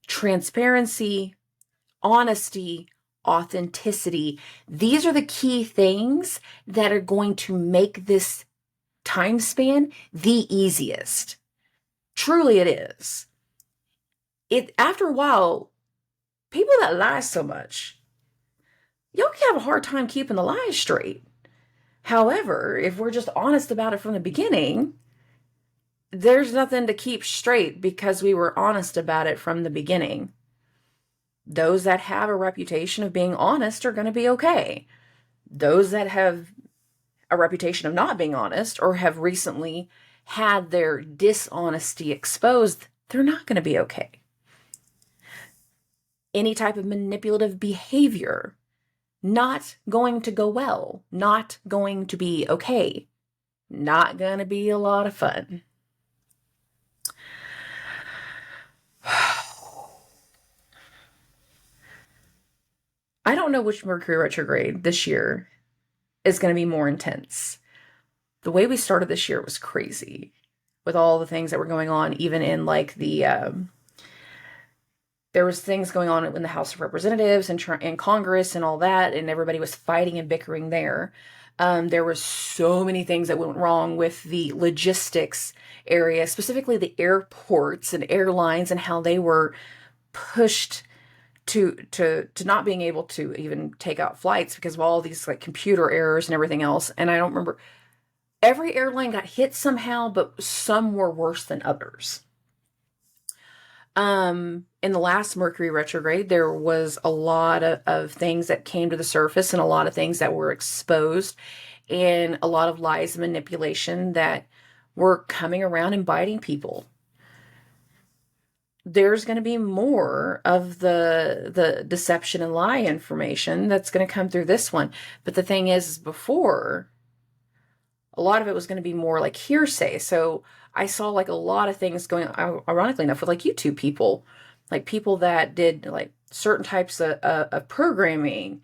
Transparency, honesty, authenticity. These are the key things that are going to make this time span the easiest. Truly it is. After a while, people that lie so much, y'all can have a hard time keeping the lies straight. However, if we're just honest about it from the beginning, there's nothing to keep straight because we were honest about it from the beginning. Those that have a reputation of being honest are going to be okay. Those that have a reputation of not being honest or have recently had their dishonesty exposed, they're not going to be okay. Any type of manipulative behavior, not going to go well, not going to be okay, not going to be a lot of fun. I don't know which Mercury retrograde this year is going to be more intense. The way we started this year was crazy with all the things that were going on, even in like there was things going on in the House of Representatives and Congress and all that, and everybody was fighting and bickering there. There were so many things that went wrong with the logistics area, specifically the airports and airlines and how they were pushed to not being able to even take out flights because of all these like computer errors and everything else. And I don't remember, every airline got hit somehow, but some were worse than others. In the last Mercury retrograde, there was a lot of things that came to the surface and a lot of things that were exposed and a lot of lies and manipulation that were coming around and biting people. There's going to be more of the deception and lie information that's going to come through this one. But the thing is before, a lot of it was going to be more like hearsay. So I saw like a lot of things going on, ironically enough, with like YouTube people, like people that did like certain types of programming,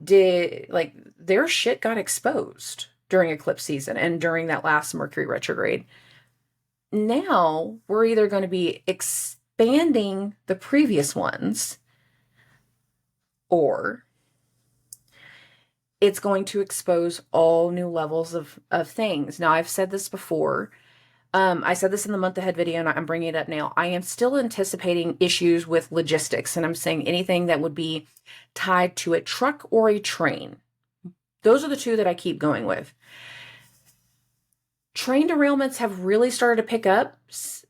did like their shit got exposed during eclipse season and during that last Mercury retrograde. Now we're either going to be expanding the previous ones, or it's going to expose all new levels of things. Now, I've said this before. I said this in the month ahead video, and I'm bringing it up now. I am still anticipating issues with logistics, and I'm saying anything that would be tied to a truck or a train. Those are the two that I keep going with. Train derailments have really started to pick up.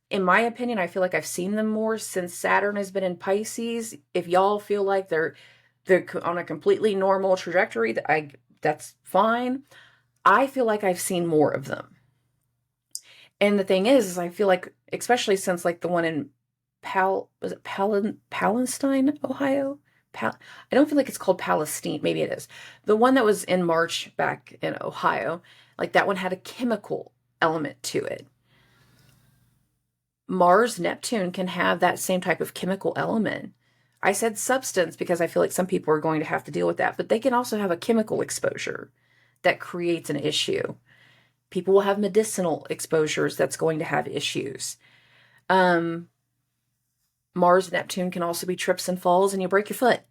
In my opinion, I feel like I've seen them more since Saturn has been in Pisces. If y'all feel like they're on a completely normal trajectory, that's fine. I feel like I've seen more of them. And the thing is I feel like, especially since like the one in Palestine, Ohio? I don't feel like it's called Palestine. Maybe it is. The one that was in March back in Ohio, like that one had a chemical element to it. Mars, Neptune can have that same type of chemical element. I said substance because I feel like some people are going to have to deal with that, but they can also have a chemical exposure that creates an issue. People will have medicinal exposures that's going to have issues. Mars, Neptune can also be trips and falls and you break your foot.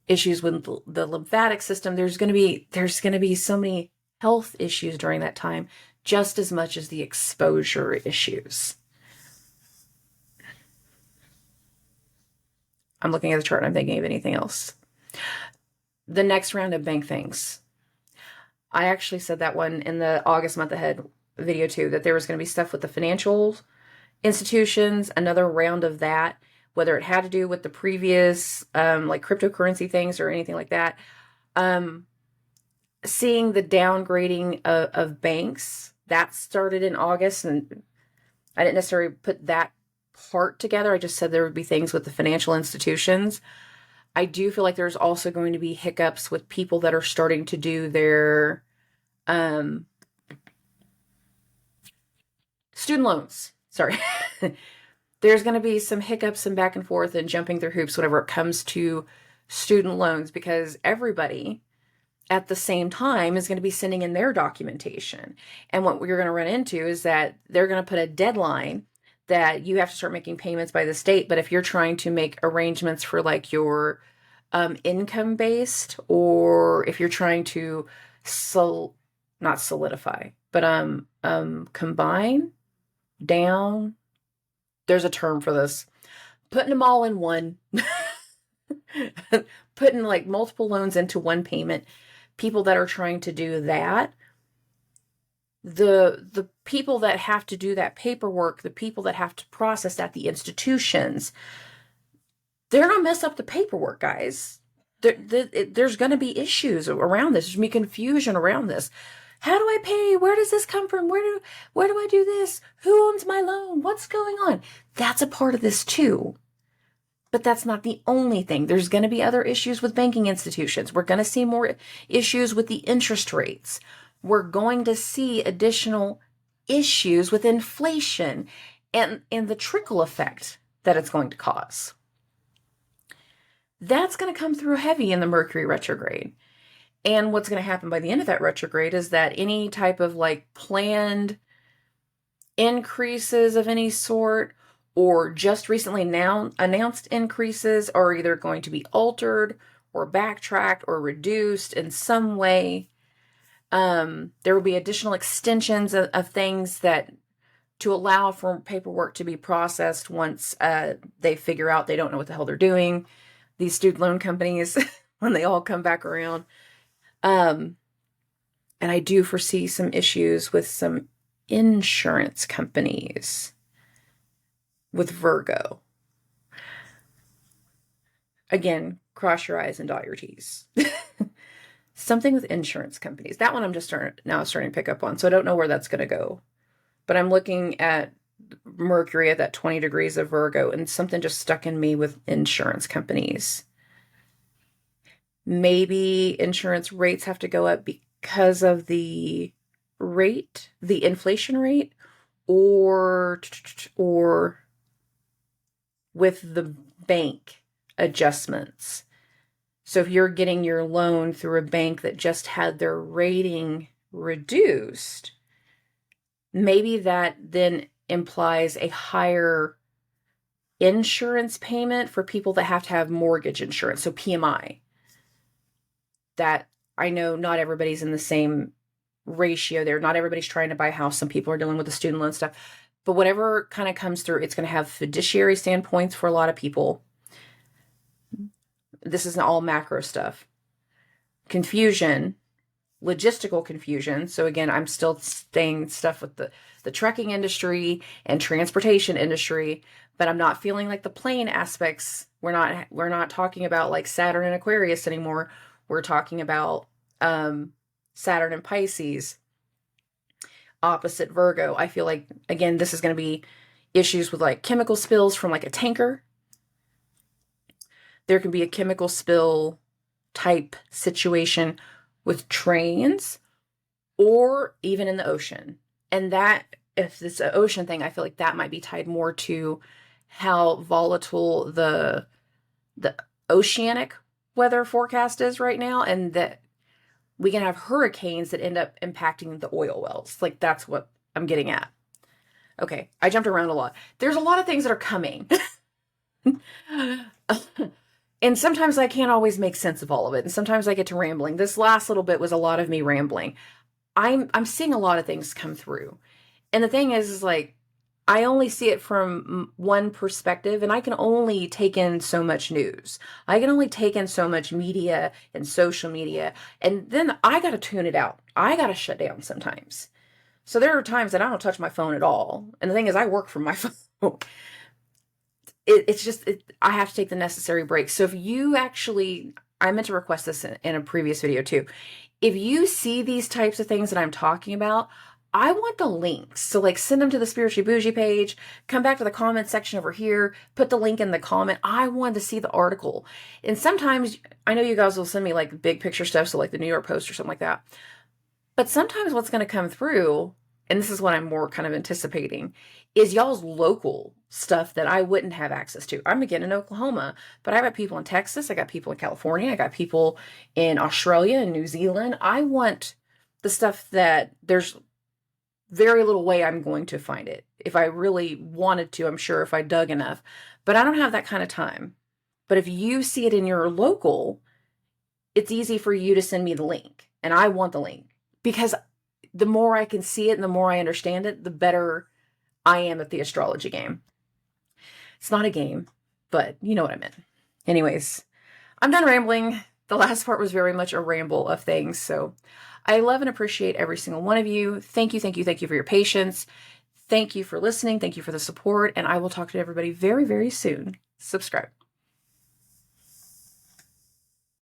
Issues with the lymphatic system. There's going to be so many health issues during that time, just as much as the exposure issues. I'm looking at the chart and I'm thinking of anything else. The next round of bank things. I actually said that one in the August month ahead video too, that there was going to be stuff with the financial institutions, another round of that, whether it had to do with the previous like cryptocurrency things or anything like that. Seeing the downgrading of banks, that started in August, and I didn't necessarily put that part together. I just said there would be things with the financial institutions. I do feel like there's also going to be hiccups with people that are starting to do their student loans. Sorry. There's going to be some hiccups and back and forth and jumping through hoops whenever it comes to student loans, because everybody at the same time is going to be sending in their documentation. And what you're going to run into is that they're going to put a deadline that you have to start making payments by the state. But if you're trying to make arrangements for like your income based, or if you're trying to not solidify, but combine down, there's a term for this, putting them all in one, putting like multiple loans into one payment. People that are trying to do that, the people that have to do that paperwork, the people that have to process that, the institutions, they're going to mess up the paperwork, guys. There's going to be issues around this. There's going to be confusion around this. How do I pay? Where does this come from? Where do I do this? Who owns my loan? What's going on? That's a part of this too. But that's not the only thing. There's going to be other issues with banking institutions. We're going to see more issues with the interest rates. We're going to see additional issues with inflation and the trickle effect that it's going to cause. That's going to come through heavy in the Mercury retrograde. And what's going to happen by the end of that retrograde is that any type of like planned increases of any sort, or just recently now announced increases, are either going to be altered or backtracked or reduced in some way. There will be additional extensions of things that to allow for paperwork to be processed once they figure out they don't know what the hell they're doing. These student loan companies, when they all come back around. And I do foresee some issues with some insurance companies with Virgo. Again, cross your I's and dot your T's. Something with insurance companies. That one I'm just starting to pick up on, so I don't know where that's going to go. But I'm looking at Mercury at that 20 degrees of Virgo, and something just stuck in me with insurance companies. Maybe insurance rates have to go up because of the rate, the inflation rate, or with the bank adjustments. So if you're getting your loan through a bank that just had their rating reduced, maybe that then implies a higher insurance payment for people that have to have mortgage insurance, so PMI. That I know not everybody's in the same ratio there. Not everybody's trying to buy a house. Some people are dealing with the student loan stuff. But whatever kind of comes through, it's going to have fiduciary standpoints for a lot of people. This isn't all macro stuff. Confusion logistical confusion. So again, I'm still staying stuff with the trucking industry and transportation industry, but I'm not feeling like the plane aspects. We're not talking about like Saturn and Aquarius anymore. We're talking about Saturn and Pisces, opposite Virgo. I feel like, again, this is going to be issues with like chemical spills from like a tanker. There can be a chemical spill type situation with trains or even in the ocean. And that, if it's an ocean thing, I feel like that might be tied more to how volatile the oceanic weather forecast is right now, and that we can have hurricanes that end up impacting the oil wells. Like, that's what I'm getting at. Okay, I jumped around a lot. There's a lot of things that are coming. And sometimes I can't always make sense of all of it. And sometimes I get to rambling. This last little bit was a lot of me rambling. I'm seeing a lot of things come through. And the thing is like, I only see it from one perspective, and I can only take in so much news. I can only take in so much media and social media. And then I got to tune it out. I got to shut down sometimes. So there are times that I don't touch my phone at all. And the thing is, I work from my phone. It's just, I have to take the necessary breaks. So if you actually, I meant to request this in a previous video too. If you see these types of things that I'm talking about, I want the links. So like send them to the Spiritually Bougie page, come back to the comment section over here, put the link in the comment. I want to see the article. And sometimes, I know you guys will send me like big picture stuff, so like the New York Post or something like that. But sometimes what's going to come through, and this is what I'm more kind of anticipating, is y'all's local stuff that I wouldn't have access to. I'm again in Oklahoma, but I got people in Texas, I got people in California, I got people in Australia and New Zealand. I want the stuff that there's very little way I'm going to find it. If I really wanted to, I'm sure if I dug enough, but I don't have that kind of time. But if you see it in your local, it's easy for you to send me the link, and I want the link, because the more I can see it and the more I understand it, the better I am at the astrology game. It's not a game, but you know what I meant. Anyways, I'm done rambling. The last part was very much a ramble of things. So I love and appreciate every single one of you. Thank you, thank you, thank you for your patience. Thank you for listening. Thank you for the support. And I will talk to everybody very, very soon. Subscribe.